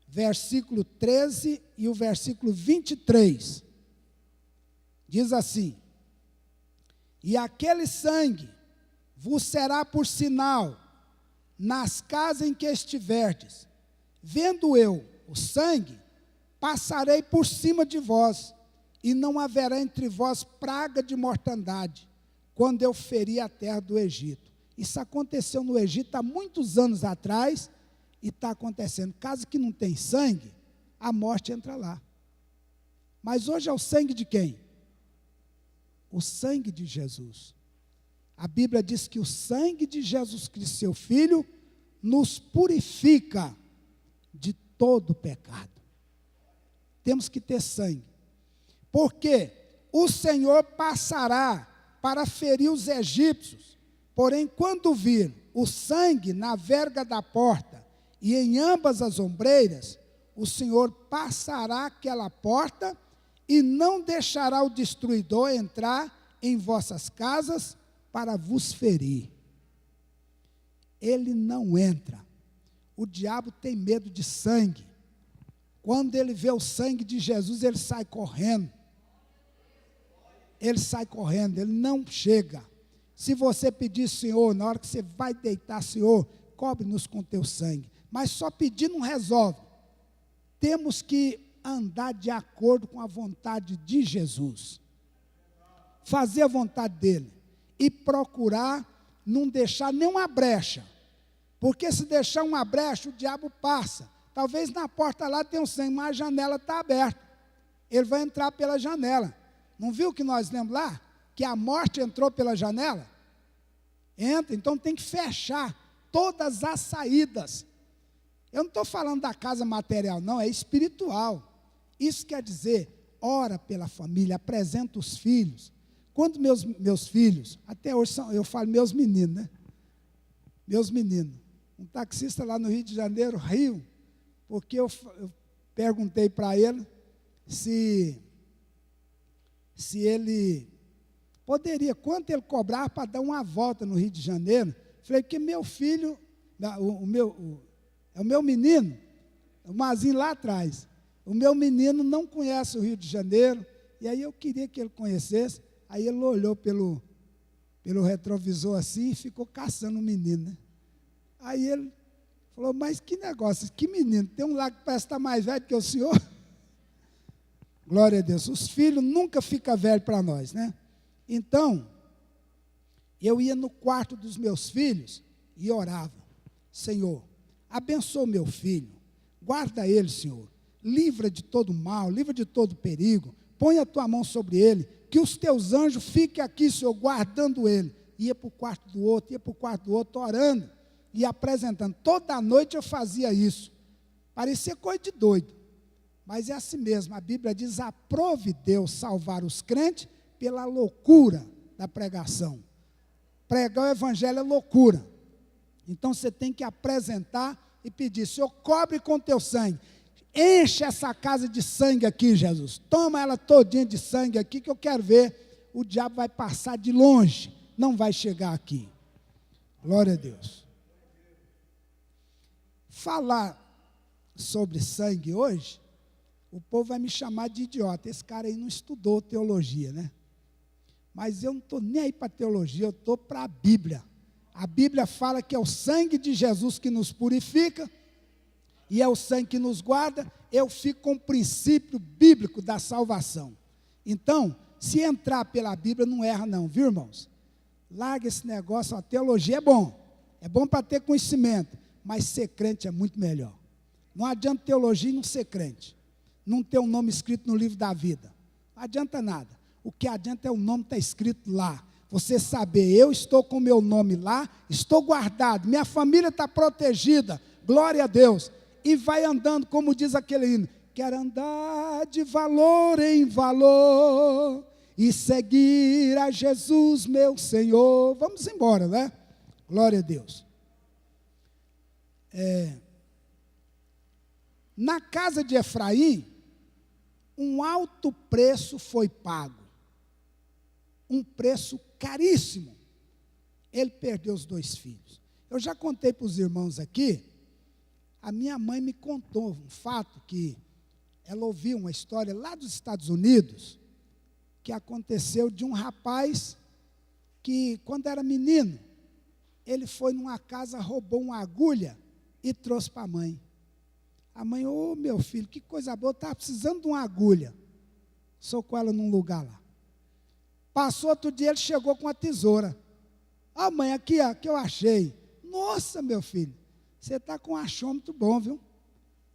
versículo 13 e o versículo 23. Diz assim: e aquele sangue vos será por sinal nas casas em que estiverdes. Vendo eu o sangue, passarei por cima de vós, e não haverá entre vós praga de mortandade, quando eu feri a terra do Egito. Isso aconteceu no Egito há muitos anos atrás, e está acontecendo. Caso que não tem sangue, a morte entra lá. Mas hoje é o sangue de quem? O sangue de Jesus. A Bíblia diz que o sangue de Jesus Cristo, seu Filho, nos purifica de todo pecado. Temos que ter sangue. Porque o Senhor passará para ferir os egípcios. Porém, quando vir o sangue na verga da porta e em ambas as ombreiras, o Senhor passará aquela porta e não deixará o destruidor entrar em vossas casas para vos ferir. Ele não entra. O diabo tem medo de sangue. Quando ele vê o sangue de Jesus, ele sai correndo. Ele sai correndo, ele não chega. Se você pedir, Senhor, na hora que você vai deitar, Senhor, cobre-nos com teu sangue. Mas só pedir não resolve. Temos que andar de acordo com a vontade de Jesus. Fazer a vontade dele. e procurar não deixar nenhuma brecha. Porque se deixar uma brecha, o diabo passa. Talvez na porta lá tenha um sangue, mas a janela está aberta. Ele vai entrar pela janela. Não viu que nós lemos lá? Que a morte entrou pela janela? Entra, então tem que fechar todas as saídas. Eu não estou falando da casa material, não, é espiritual. Isso quer dizer, ora pela família, apresenta os filhos. Quando meus filhos, até hoje eu falo meus meninos, né? Meus meninos. Um taxista lá no Rio de Janeiro riu, porque eu perguntei para ele se ele poderia, quanto ele cobrar para dar uma volta no Rio de Janeiro. Falei, porque meu filho, é o meu menino, o Mazinho lá atrás, o meu menino não conhece o Rio de Janeiro, e aí eu queria que ele conhecesse. Aí ele olhou pelo retrovisor assim e ficou caçando o menino, né? Aí ele falou, mas que negócio, que menino, tem um lá que parece estar mais velho que o senhor. Glória a Deus, os filhos nunca ficam velhos para nós, né? Então, eu ia no quarto dos meus filhos e orava, Senhor, abençoa meu filho, guarda ele, Senhor, livra de todo mal, livra de todo perigo, põe a tua mão sobre ele, que os teus anjos fiquem aqui, Senhor, guardando ele. Ia para o quarto do outro, orando e apresentando. Toda noite eu fazia isso. Parecia coisa de doido, mas é assim mesmo. A Bíblia diz, aprove Deus salvar os crentes pela loucura da pregação. Pregar o evangelho é loucura. Então você tem que apresentar e pedir, Senhor, cobre com teu sangue. Enche essa casa de sangue aqui, Jesus. Toma ela todinha de sangue aqui, que eu quero ver. O diabo vai passar de longe, não vai chegar aqui. Glória a Deus. Falar sobre sangue hoje, o povo vai me chamar de idiota. Esse cara aí não estudou teologia, né? Mas eu não estou nem aí para teologia, eu estou para a Bíblia. A Bíblia fala que é o sangue de Jesus que nos purifica, e é o sangue que nos guarda. Eu fico com o princípio bíblico da salvação. Então, se entrar pela Bíblia, não erra não, viu, irmãos? Larga esse negócio, a teologia é bom para ter conhecimento, mas ser crente é muito melhor. Não adianta teologia e não ser crente, não ter um nome escrito no livro da vida, não adianta nada. O que adianta é o nome estar escrito lá, você saber, eu estou com o meu nome lá, estou guardado, minha família está protegida, glória a Deus. E vai andando, como diz aquele hino, quero andar de valor em valor, e seguir a Jesus, meu Senhor. Vamos embora, né? Glória a Deus. Na casa de Efraim, um alto preço foi pago, um preço caríssimo. Ele perdeu os 2 filhos. Eu já contei para os irmãos aqui. A minha mãe me contou um fato, que ela ouviu uma história lá dos Estados Unidos, que aconteceu de um rapaz que, quando era menino, ele foi numa casa, roubou uma agulha e trouxe para a mãe. A mãe, ô meu filho, que coisa boa, estava precisando de uma agulha. Socou ela num lugar lá. Passou outro dia, ele chegou com a tesoura. Ó mãe, aqui ó, que eu achei. Nossa, meu filho, você está com um achômetro bom, viu?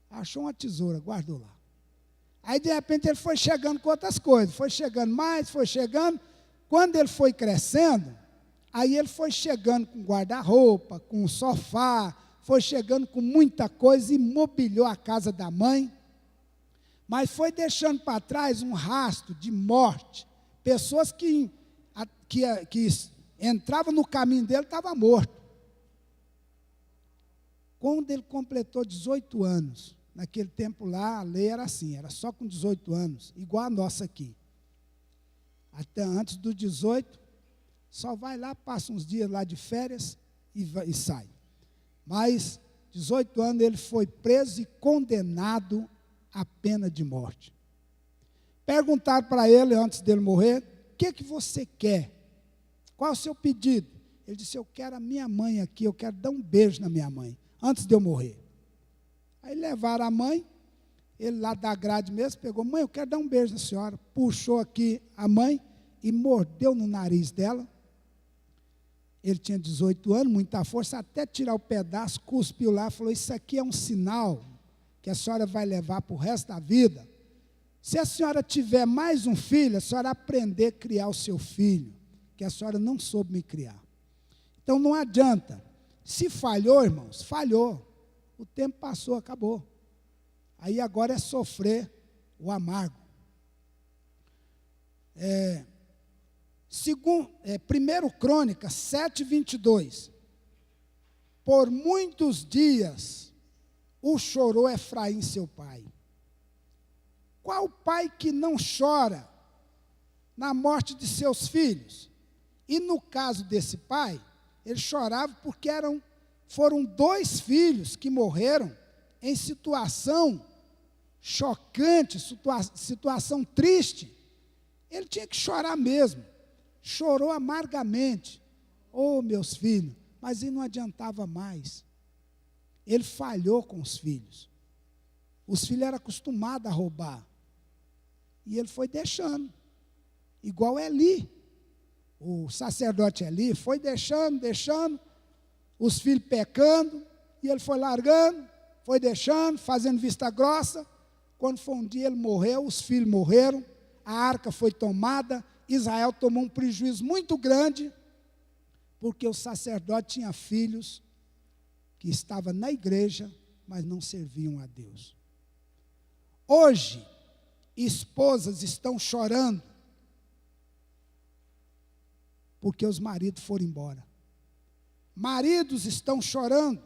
Achou uma tesoura, guardou lá. Aí, de repente, ele foi chegando com outras coisas. Foi chegando mais, foi chegando. Quando ele foi crescendo, aí ele foi chegando com guarda-roupa, com sofá, foi chegando com muita coisa e mobiliou a casa da mãe. Mas foi deixando para trás um rastro de morte. Pessoas que entravam no caminho dele, estavam mortos. Quando ele completou 18 anos, naquele tempo lá, a lei era assim, era só com 18 anos, igual a nossa aqui. Até antes dos 18, só vai lá, passa uns dias lá de férias e sai. Mas, 18 anos, ele foi preso e condenado à pena de morte. Perguntaram para ele, antes dele morrer, o que você quer? Qual é o seu pedido? Ele disse, eu quero a minha mãe aqui, eu quero dar um beijo na minha mãe, antes de eu morrer. Aí levaram a mãe, ele lá da grade mesmo, pegou, mãe, eu quero dar um beijo na senhora, puxou aqui a mãe e mordeu no nariz dela, Ele tinha 18 anos, muita força, até tirar o pedaço, cuspiu lá, falou, isso aqui é um sinal que a senhora vai levar para o resto da vida. Se a senhora tiver mais um filho, a senhora aprender a criar o seu filho, que a senhora não soube me criar. Então não adianta. Se falhou, irmãos, falhou. O tempo passou, acabou. Aí agora é sofrer o amargo. 1 Crônicas 7:22. Por muitos dias o chorou Efraim, seu pai. Qual pai que não chora na morte de seus filhos? E no caso desse pai, ele chorava porque foram 2 filhos que morreram em situação chocante, situação triste. Ele tinha que chorar mesmo. Chorou amargamente. Oh, meus filhos, mas ele não adiantava mais. Ele falhou com os filhos. Os filhos eram acostumados a roubar. E ele foi deixando. Igual Eli. O sacerdote Eli foi deixando, os filhos pecando, e ele foi largando, foi deixando, fazendo vista grossa. Quando foi um dia ele morreu, os filhos morreram, a arca foi tomada, Israel tomou um prejuízo muito grande, porque o sacerdote tinha filhos que estavam na igreja, mas não serviam a Deus. Hoje, esposas estão chorando, porque os maridos foram embora. Maridos estão chorando,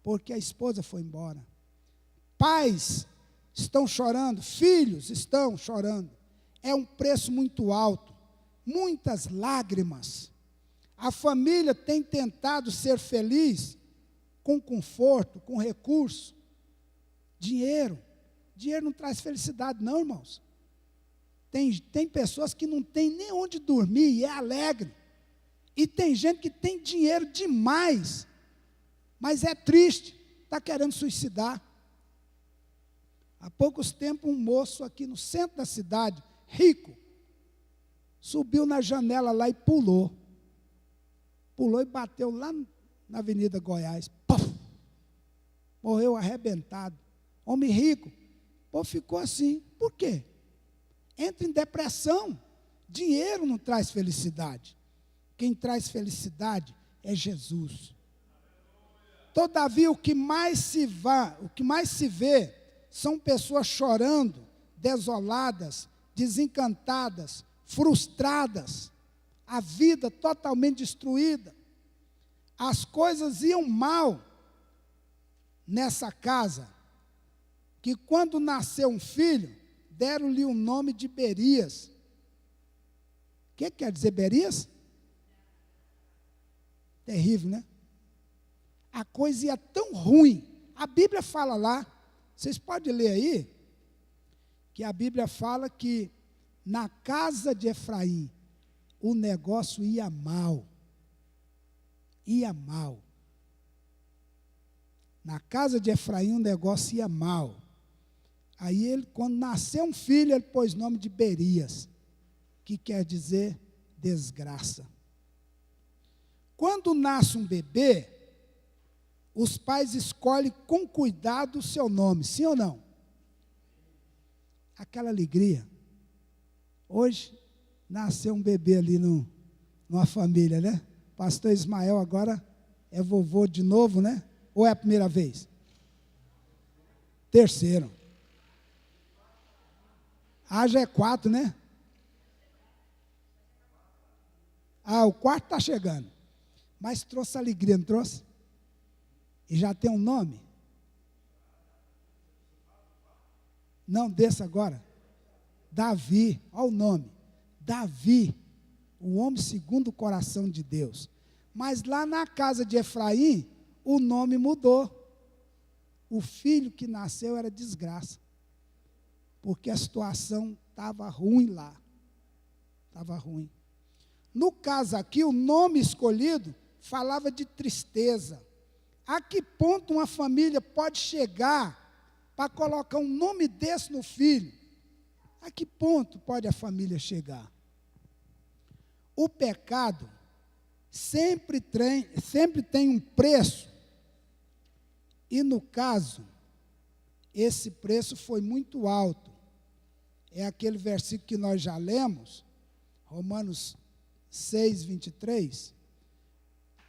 porque a esposa foi embora. Pais estão chorando, filhos estão chorando. É um preço muito alto, muitas lágrimas. A família tem tentado ser feliz com conforto, com recurso, dinheiro. Dinheiro não traz felicidade não, irmãos. Tem pessoas que não têm nem onde dormir e é alegre. E tem gente que tem dinheiro demais, mas é triste, está querendo suicidar. Há poucos tempos, um moço aqui no centro da cidade, rico, subiu na janela lá e pulou. Pulou e bateu lá na Avenida Goiás. Puff! Morreu arrebentado. Homem rico. Pô, ficou assim. Por quê? Entra em depressão. Dinheiro não traz felicidade. Quem traz felicidade é Jesus. Todavia, o que mais se vê são pessoas chorando, desoladas, desencantadas, frustradas, a vida totalmente destruída. As coisas iam mal nessa casa, que quando nasceu um filho, deram-lhe o nome de Berias. O que quer dizer Berias? Terrível, né? A coisa ia tão ruim. A Bíblia fala lá, vocês podem ler aí, que a Bíblia fala que na casa de Efraim o negócio ia mal. Ia mal. Na casa de Efraim o negócio ia mal. Aí ele, quando nasceu um filho, ele pôs o nome de Berias, que quer dizer desgraça. Quando nasce um bebê, os pais escolhem com cuidado o seu nome, sim ou não? Aquela alegria. Hoje, nasceu um bebê ali numa família, né? Pastor Ismael agora é vovô de novo, né? Ou é a primeira vez? Terceiro. Ah, já é 4, né? Ah, o 4 está chegando. Mas trouxe alegria, não trouxe? E já tem um nome? Não, desça agora. Davi, olha o nome. Davi, o homem segundo o coração de Deus. Mas lá na casa de Efraim, o nome mudou. O filho que nasceu era desgraça. Porque a situação estava ruim lá. Estava ruim. No caso aqui, o nome escolhido falava de tristeza. A que ponto uma família pode chegar para colocar um nome desse no filho? A que ponto pode a família chegar? O pecado sempre tem um preço. E no caso, esse preço foi muito alto. É aquele versículo que nós já lemos, Romanos 6, 23.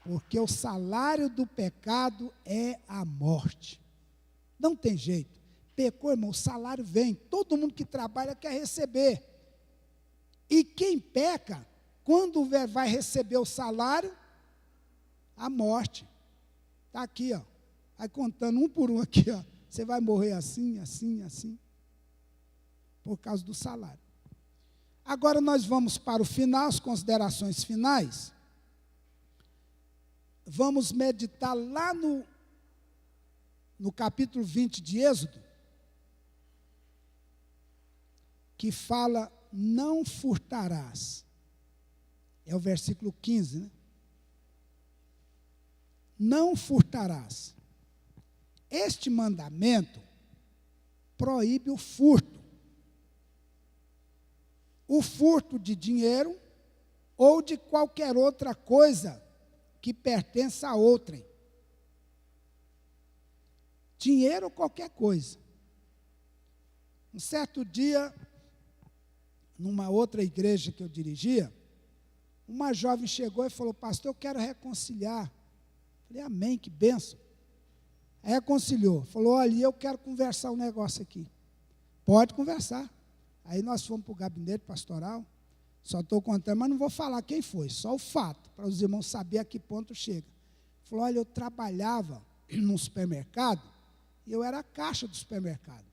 Porque o salário do pecado é a morte. Não tem jeito. Pecou, irmão, o salário vem. Todo mundo que trabalha quer receber. E quem peca, quando vai receber o salário? A morte. Está aqui, ó. Vai contando um por um aqui, ó. Você vai morrer assim, assim, assim. Por causa do salário. Agora nós vamos para o final, as considerações finais. Vamos meditar lá no capítulo 20 de Êxodo, que fala, não furtarás. É o versículo 15, né? Não furtarás. Este mandamento proíbe o furto. O furto de dinheiro ou de qualquer outra coisa que pertença a outrem. Dinheiro ou qualquer coisa. Um certo dia, numa outra igreja que eu dirigia, uma jovem chegou e falou, pastor, eu quero reconciliar. Falei, amém, que bênção. Reconciliou. Falou, olha, eu quero conversar um negócio aqui. Pode conversar. Aí nós fomos para o gabinete pastoral. Só estou contando, mas não vou falar quem foi, só o fato, para os irmãos saberem a que ponto chega. Falou, olha, eu trabalhava num supermercado, e eu era a caixa do supermercado.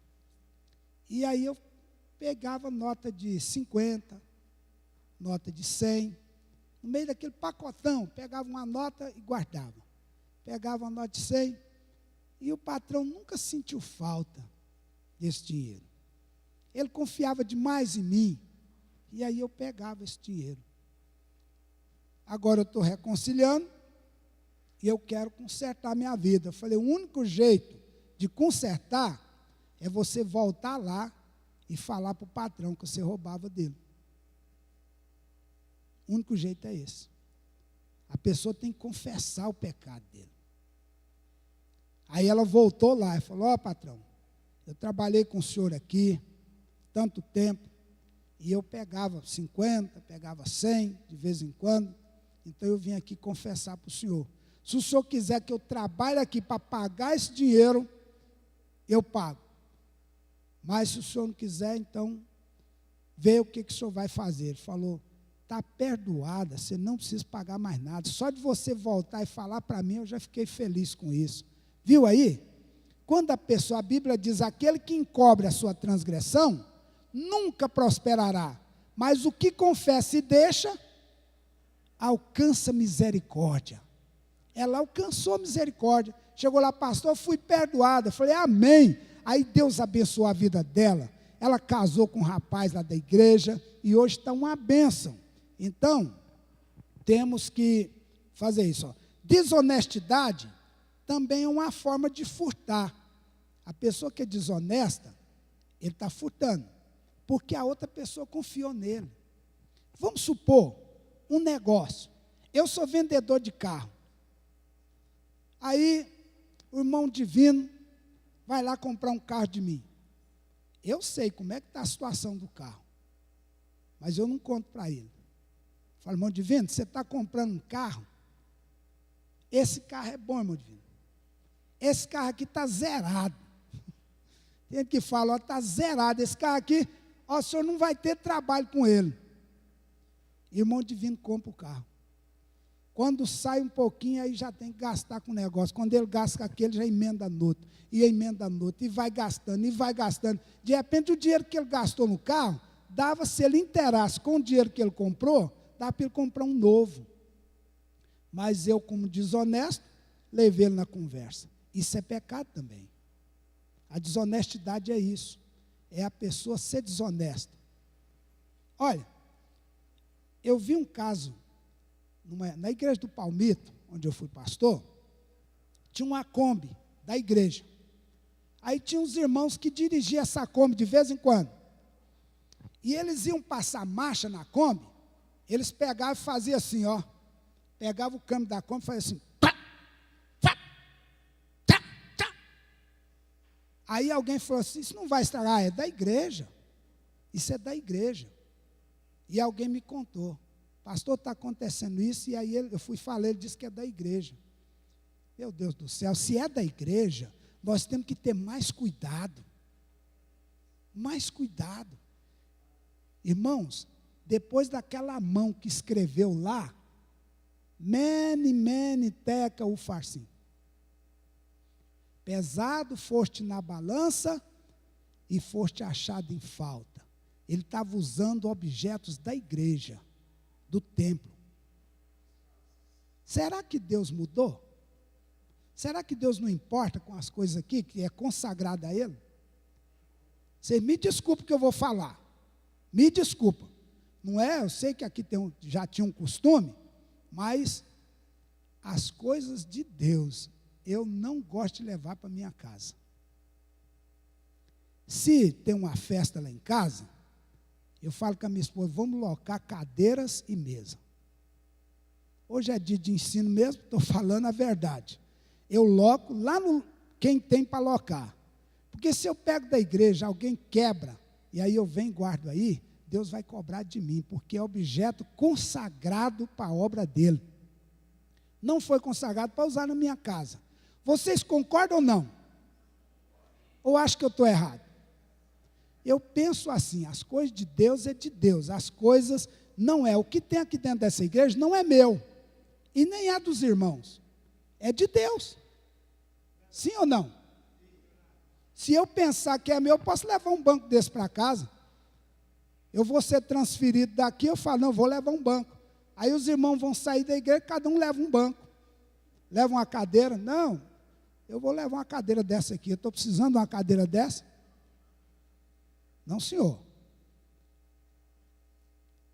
E aí eu pegava nota de 50, nota de 100, no meio daquele pacotão, pegava uma nota e guardava. Pegava uma nota de 100, e o patrão nunca sentiu falta desse dinheiro. Ele confiava demais em mim. E aí eu pegava esse dinheiro. Agora eu estou reconciliando e eu quero consertar a minha vida. Eu falei, o único jeito de consertar é você voltar lá e falar para o patrão que você roubava dele. O único jeito é esse. A pessoa tem que confessar o pecado dele. Aí ela voltou lá e falou, ó patrão, eu trabalhei com o senhor aqui tanto tempo, e eu pegava 50, pegava 100, de vez em quando, então eu vim aqui confessar para o senhor. Se o senhor quiser que eu trabalhe aqui para pagar esse dinheiro, eu pago. Mas se o senhor não quiser, então, vê o que o senhor vai fazer. Ele falou, está perdoada, você não precisa pagar mais nada. Só de você voltar e falar para mim, eu já fiquei feliz com isso. Viu aí? Quando a Bíblia diz, aquele que encobre a sua transgressão, nunca prosperará, mas o que confessa e deixa, alcança misericórdia. Ela alcançou misericórdia, chegou lá, pastor, eu fui perdoada, eu falei, amém. Aí Deus abençoou a vida dela, ela casou com um rapaz lá da igreja, e hoje está uma bênção. Então, temos que fazer isso. Ó. Desonestidade também é uma forma de furtar. A pessoa que é desonesta, ele está furtando, porque a outra pessoa confiou nele. Vamos supor, um negócio. Eu sou vendedor de carro. Aí, o irmão divino vai lá comprar um carro de mim. Eu sei como é que está a situação do carro, mas eu não conto para ele. Falo, irmão divino, você está comprando um carro? Esse carro é bom, irmão divino. Esse carro aqui está zerado. Tem gente que fala, está zerado, esse carro aqui, ó, o senhor não vai ter trabalho com ele. Irmão divino compra o carro. Quando sai um pouquinho, aí já tem que gastar com o negócio. Quando ele gasta com aquele, já emenda no outro, e emenda no outro, e vai gastando, e vai gastando. De repente, o dinheiro que ele gastou no carro, dava, se ele inteirasse com o dinheiro que ele comprou, dava para ele comprar um novo. Mas eu, como desonesto, levei ele na conversa. Isso é pecado também. A desonestidade é isso. É a pessoa ser desonesta. Olha, eu vi um caso, na igreja do Palmito, onde eu fui pastor, tinha uma Kombi da igreja. Aí tinha uns irmãos que dirigiam essa Kombi de vez em quando. E eles iam passar marcha na Kombi, eles pegavam e faziam assim, ó. pegava o câmbio da Kombi e fazia assim, pá, pá, tá, tá. Aí alguém falou assim, isso não vai estragar, é da igreja. Isso é da igreja. E alguém me contou, pastor, está acontecendo isso, e aí eu fui falar, ele disse que é da igreja. Meu Deus do céu, se é da igreja, nós temos que ter mais cuidado. Mais cuidado. Irmãos, depois daquela mão que escreveu lá, mene, teca, ufarsim. Pesado foste na balança e foste achado em falta. Ele estava usando objetos da igreja, do templo. Será que Deus mudou? Será que Deus não importa com as coisas aqui, que é consagrada a Ele? Vocês me desculpem que eu vou falar. Me desculpa. Não é? Eu sei que aqui já tinha um costume, mas as coisas de Deus eu não gosto de levar para minha casa. Se tem uma festa lá em casa, eu falo com a minha esposa, vamos locar cadeiras e mesa. Hoje é dia de ensino mesmo, estou falando a verdade. Eu loco lá no quem tem para locar. Porque se eu pego da igreja, alguém quebra, e aí eu venho e guardo aí, Deus vai cobrar de mim, porque é objeto consagrado para a obra dele. Não foi consagrado para usar na minha casa. Vocês concordam ou não? Ou acham que eu estou errado? Eu penso assim, as coisas de Deus é de Deus, as coisas não é. O que tem aqui dentro dessa igreja não é meu, e nem é dos irmãos, é de Deus. Sim ou não? Se eu pensar que é meu, eu posso levar um banco desse para casa. Eu vou ser transferido daqui, eu falo, não, vou levar um banco. Aí os irmãos vão sair da igreja, cada um leva um banco. Leva uma cadeira, não, eu vou levar uma cadeira dessa aqui, eu estou precisando de uma cadeira dessa. Não, senhor.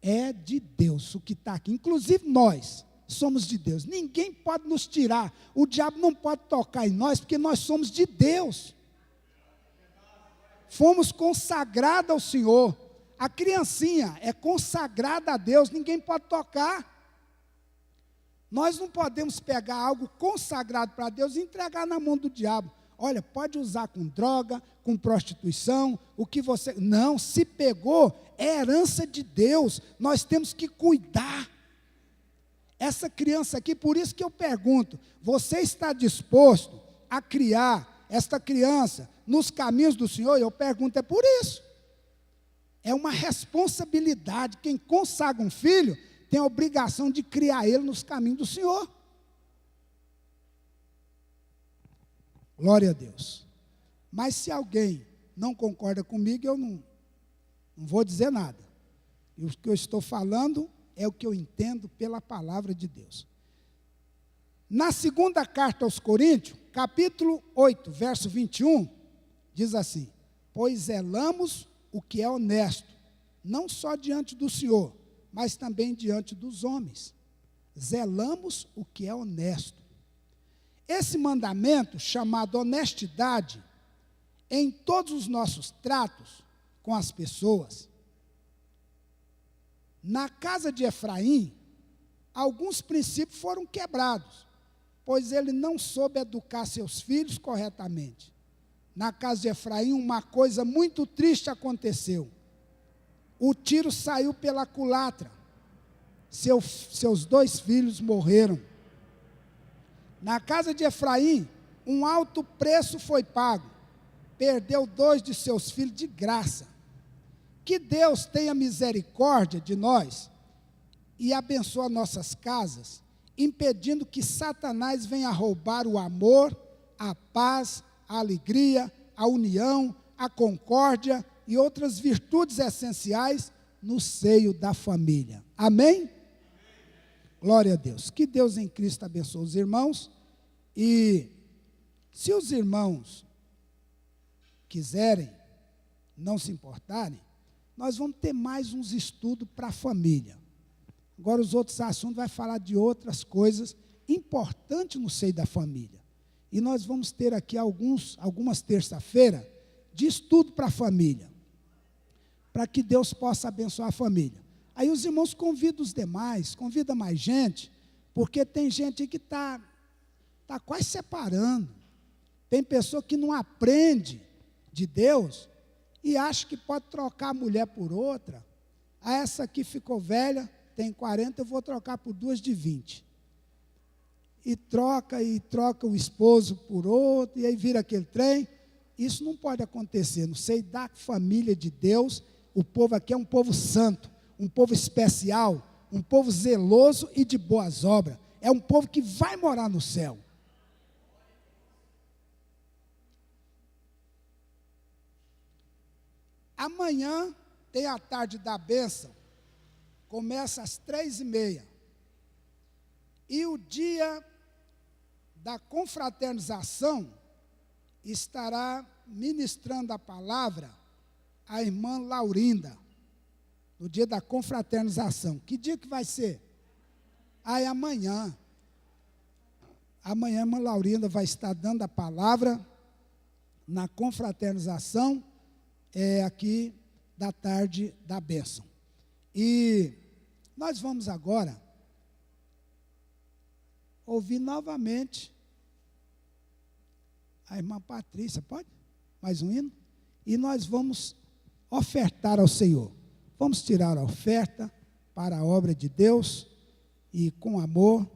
É de Deus o que está aqui. Inclusive nós somos de Deus. Ninguém pode nos tirar. O diabo não pode tocar em nós, porque nós somos de Deus. Fomos consagrados ao Senhor. A criancinha é consagrada a Deus. Ninguém pode tocar. Nós não podemos pegar algo consagrado para Deus e entregar na mão do diabo. Olha, pode usar com droga, com prostituição, o que você... Não, se pegou, é herança de Deus, nós temos que cuidar. Essa criança aqui, por isso que eu pergunto, você está disposto a criar esta criança nos caminhos do Senhor? Eu pergunto, é por isso. É uma responsabilidade, quem consagra um filho, tem a obrigação de criar ele nos caminhos do Senhor. Glória a Deus. Mas se alguém não concorda comigo, eu não vou dizer nada. E o que eu estou falando é o que eu entendo pela palavra de Deus. Na segunda carta aos Coríntios, capítulo 8, verso 21, diz assim: pois zelamos o que é honesto, não só diante do Senhor, mas também diante dos homens. Zelamos o que é honesto. Esse mandamento, chamado honestidade, em todos os nossos tratos com as pessoas. Na casa de Efraim, alguns princípios foram quebrados, pois ele não soube educar seus filhos corretamente. Na casa de Efraim, uma coisa muito triste aconteceu. O tiro saiu pela culatra. Seus 2 filhos morreram. Na casa de Efraim, um alto preço foi pago. Perdeu 2 de seus filhos de graça. Que Deus tenha misericórdia de nós e abençoe nossas casas, impedindo que Satanás venha roubar o amor, a paz, a alegria, a união, a concórdia e outras virtudes essenciais no seio da família. Amém? Glória a Deus. Que Deus em Cristo abençoe os irmãos. E se os irmãos quiserem, não se importarem, nós vamos ter mais uns estudos para a família. Agora os outros assuntos vai falar de outras coisas importantes no seio da família. E nós vamos ter aqui algumas terça-feiras de estudo para a família, para que Deus possa abençoar a família. Aí os irmãos convidam os demais, convida mais gente, Porque tem gente que está quase separando. Tem pessoa que não aprende de Deus e acha que pode trocar a mulher por outra. Essa aqui ficou velha, tem 40, eu vou trocar por duas de 20. E troca o esposo por outro, e aí vira aquele trem. Isso não pode acontecer. No seio da família de Deus, o povo aqui é um povo santo, um povo especial, um povo zeloso e de boas obras. É um povo que vai morar no céu. Amanhã tem a tarde da bênção, começa às 3h30. E o dia da confraternização estará ministrando a palavra a irmã Laurinda, no dia da confraternização. Que dia que vai ser? É amanhã. Amanhã a irmã Laurinda vai estar dando a palavra na confraternização, aqui da tarde da bênção. E nós vamos agora ouvir novamente a irmã Patrícia, pode? Mais um hino? E nós vamos ofertar ao Senhor. Vamos tirar a oferta para a obra de Deus e com amor.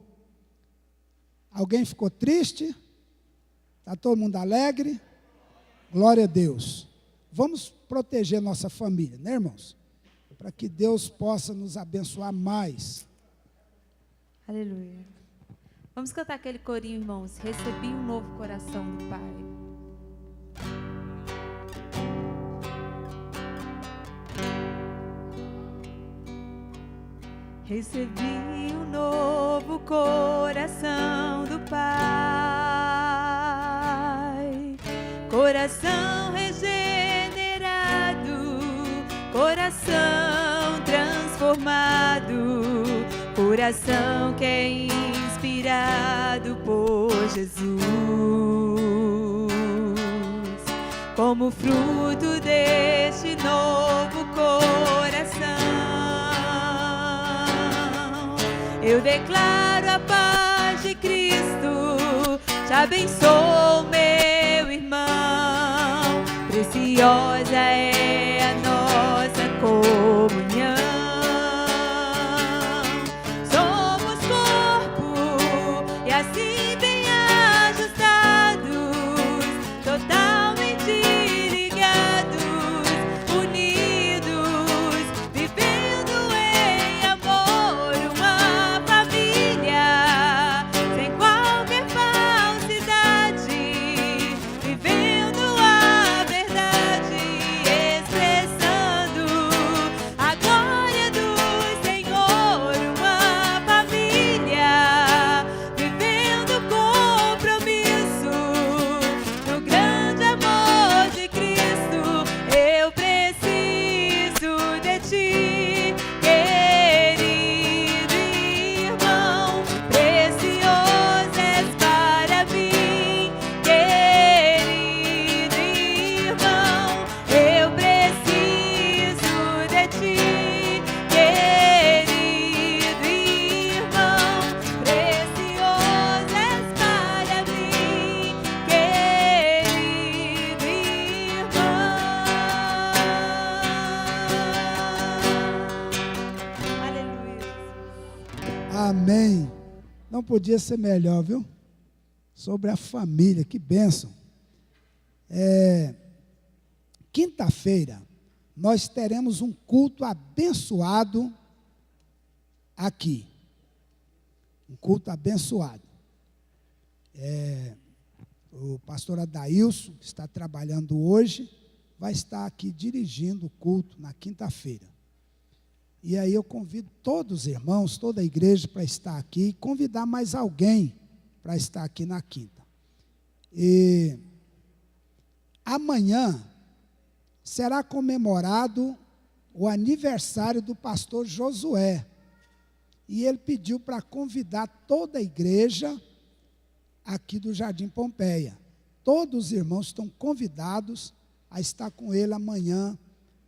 Alguém ficou triste? Está todo mundo alegre? Glória a Deus. Vamos proteger nossa família, né, irmãos? Para que Deus possa nos abençoar mais. Aleluia. Vamos cantar aquele corinho, irmãos. Recebi um novo coração do Pai. Recebi um novo coração do Pai, coração regenerado, coração transformado, coração que é inspirado por Jesus. Como fruto deste novo coração, eu declaro a paz de Cristo, te abençoo, meu irmão, preciosa é a nossa comunhão. Somos corpo e assim bem ajustados, totalmente ligados, unidos, vivendo em amor, uma família, sem qualquer falsidade, vivendo a verdade, expressando a glória do Senhor, uma família, vivendo compromisso no grande amor de Cristo. Eu preciso de ti, querido irmão, precioso és para mim, querido irmão. Eu preciso de ti, querido irmão, precioso és para mim, querido irmão. Aleluia. Amém. Não podia ser melhor, viu? Sobre a família, que bênção. Quinta-feira, nós teremos um culto abençoado aqui. Um culto abençoado. O pastor Adailson, que está trabalhando hoje, vai estar aqui dirigindo o culto na quinta-feira. E aí eu convido todos os irmãos, toda a igreja para estar aqui, e convidar mais alguém para estar aqui na quinta. E amanhã será comemorado o aniversário do pastor Josué. E ele pediu para convidar toda a igreja aqui do Jardim Pompeia. Todos os irmãos estão convidados a estar com ele amanhã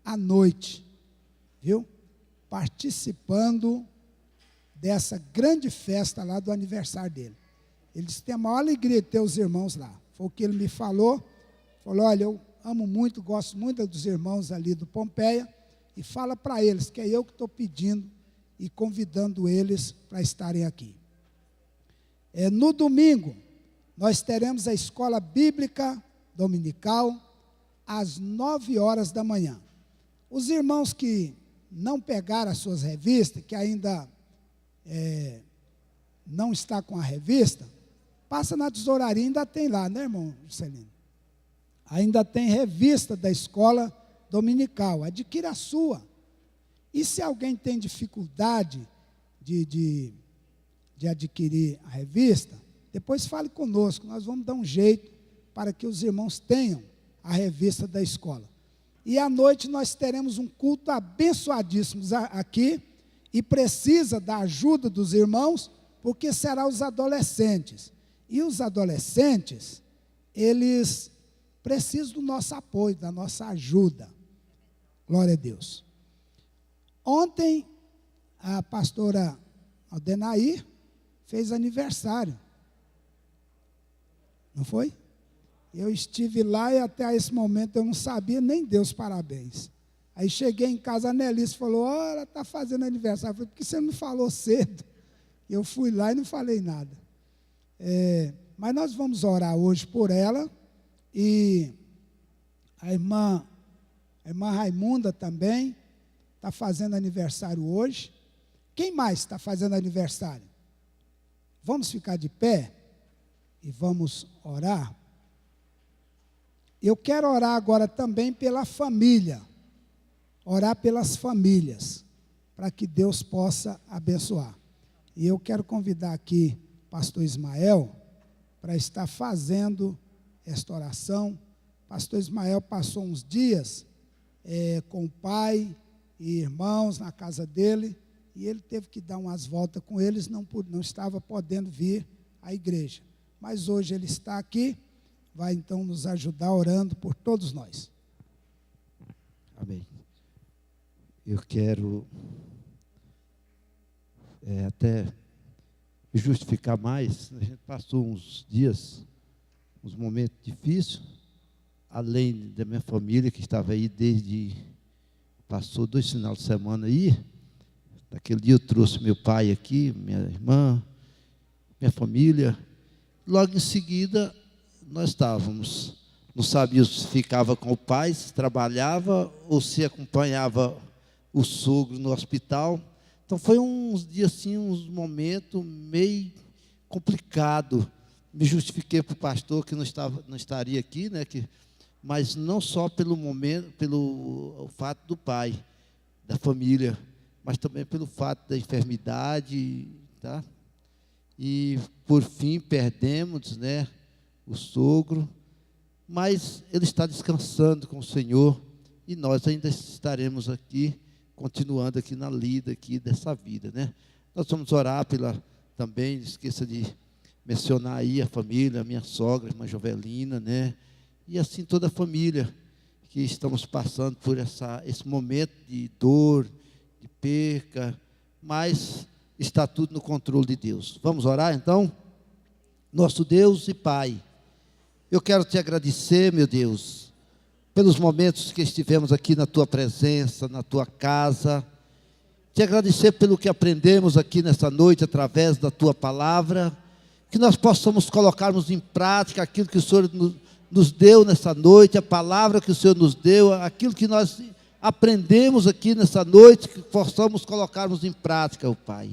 à noite, viu? Participando dessa grande festa lá do aniversário dele. Ele disse que tem a maior alegria de ter os irmãos lá. Foi o que ele me falou. Falou, olha, eu amo muito, gosto muito dos irmãos ali do Pompeia, e fala para eles que é eu que estou pedindo e convidando eles para estarem aqui. No domingo, nós teremos a escola bíblica dominical, às 9 horas da manhã. Os irmãos que não pegaram as suas revistas, que ainda não está com a revista, passa na tesouraria, ainda tem lá, né, irmão Juscelino? Ainda tem revista da escola dominical, adquira a sua. E se alguém tem dificuldade de adquirir a revista, depois fale conosco, nós vamos dar um jeito para que os irmãos tenham a revista da escola. E à noite nós teremos um culto abençoadíssimo aqui, e precisa da ajuda dos irmãos, porque será os adolescentes. E os adolescentes, eles precisam do nosso apoio, da nossa ajuda. Glória a Deus. Ontem, a pastora Aldenair fez aniversário. Não foi? Eu estive lá e até esse momento eu não sabia, nem dei os parabéns. Aí cheguei em casa, a Nelice falou, ela está fazendo aniversário. Eu falei, por que você não falou cedo? Eu fui lá e não falei nada. Mas nós vamos orar hoje por ela, e a irmã Raimunda também está fazendo aniversário hoje. Quem mais está fazendo aniversário? Vamos ficar de pé e vamos orar. Eu quero orar agora também pela família, orar pelas famílias, para que Deus possa abençoar. E eu quero convidar aqui o pastor Ismael para estar fazendo esta oração. O pastor Ismael passou uns dias com o pai e irmãos na casa dele, e ele teve que dar umas voltas com eles, não estava podendo vir à igreja. Mas hoje ele está aqui, vai então nos ajudar orando por todos nós. Amém. Eu quero até me justificar mais. A gente passou uns dias, uns momentos difíceis, além da minha família que estava aí passou 2 finais de semana aí. Naquele dia eu trouxe meu pai aqui, minha irmã, minha família. Logo em seguida, nós estávamos, não sabíamos se ficava com o pai, se trabalhava ou se acompanhava o sogro no hospital. Então foi uns dias assim, uns momentos meio complicado. Me justifiquei para o pastor que não estaria aqui, né? Mas não só pelo o fato do pai, da família, mas também pelo fato da enfermidade, tá? E por fim perdemos, né, o sogro, mas ele está descansando com o Senhor, e nós ainda estaremos aqui, continuando aqui na lida aqui dessa vida, né? Nós vamos orar também, não esqueça de mencionar aí a família, a minha sogra, a irmã Jovelina, né? E assim toda a família que estamos passando por esse momento de dor, de perca, mas está tudo no controle de Deus. Vamos orar então? Nosso Deus e Pai, eu quero te agradecer, meu Deus, pelos momentos que estivemos aqui na tua presença, na tua casa. Te agradecer pelo que aprendemos aqui nessa noite através da tua palavra, que nós possamos colocarmos em prática aquilo que o Senhor nos deu nessa noite, a palavra que o Senhor nos deu, aquilo que nós aprendemos aqui nessa noite, que possamos colocarmos em prática, ó Pai.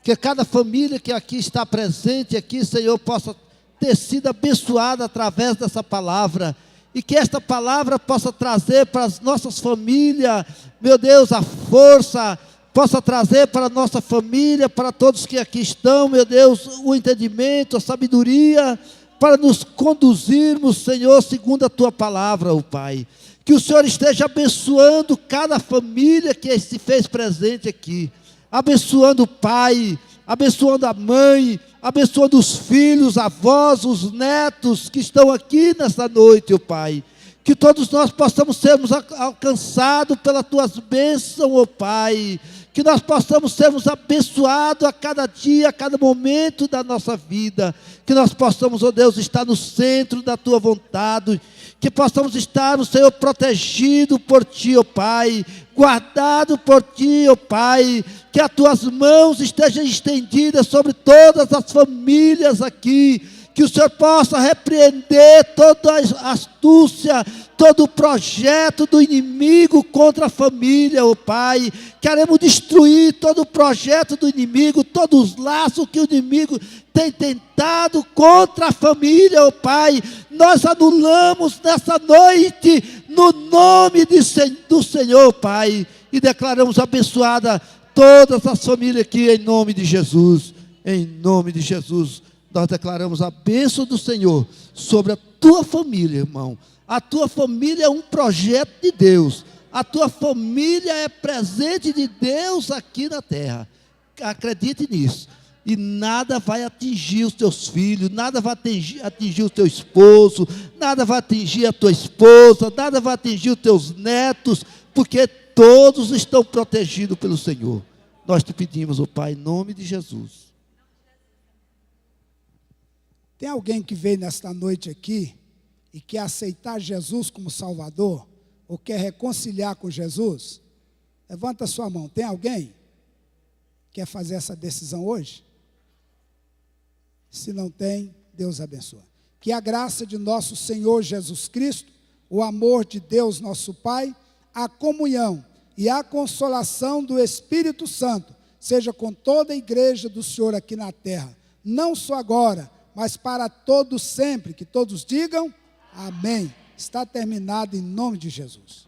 Que cada família que aqui está presente, aqui, Senhor, possa ter sido abençoada através dessa palavra, e que esta palavra possa trazer para as nossas famílias, meu Deus, a força, possa trazer para a nossa família, para todos que aqui estão, meu Deus, o entendimento, a sabedoria, para nos conduzirmos, Senhor, segundo a tua palavra, ó Pai. Que o Senhor esteja abençoando cada família que se fez presente aqui, abençoando o pai, abençoando a mãe, abençoando os filhos, avós, os netos que estão aqui nesta noite, ó Pai. Que todos nós possamos sermos alcançados pelas tuas bênçãos, ó Pai. que nós possamos sermos abençoados a cada dia, a cada momento da nossa vida, que nós possamos, ó Deus, estar no centro da Tua vontade, que possamos estar, Senhor, protegido por Ti, ó Pai, guardado por Ti, ó Pai, que as Tuas mãos estejam estendidas sobre todas as famílias aqui, que o Senhor possa repreender toda a astúcia, todo o projeto do inimigo contra a família, ó Pai. Queremos destruir todo o projeto do inimigo, todos os laços que o inimigo tem tentado contra a família, ó Pai. Nós anulamos nessa noite, no nome do Senhor, Pai, e declaramos abençoada todas as famílias aqui, em nome de Jesus. Em nome de Jesus, nós declaramos a bênção do Senhor sobre a tua família, irmão. A tua família é um projeto de Deus. A tua família é presente de Deus aqui na terra. Acredite nisso. E nada vai atingir os teus filhos, nada vai atingir o teu esposo, nada vai atingir a tua esposa, nada vai atingir os teus netos, porque todos estão protegidos pelo Senhor. Nós te pedimos, ó Pai, em nome de Jesus. Tem alguém que veio nesta noite aqui e quer aceitar Jesus como Salvador, ou quer reconciliar com Jesus? Levanta a sua mão. Tem alguém que quer fazer essa decisão hoje? Se não tem, Deus abençoe. Que a graça de nosso Senhor Jesus Cristo, o amor de Deus nosso Pai, a comunhão e a consolação do Espírito Santo seja com toda a igreja do Senhor aqui na terra, não só agora, mas para todos sempre. Que todos digam amém. Está terminado em nome de Jesus.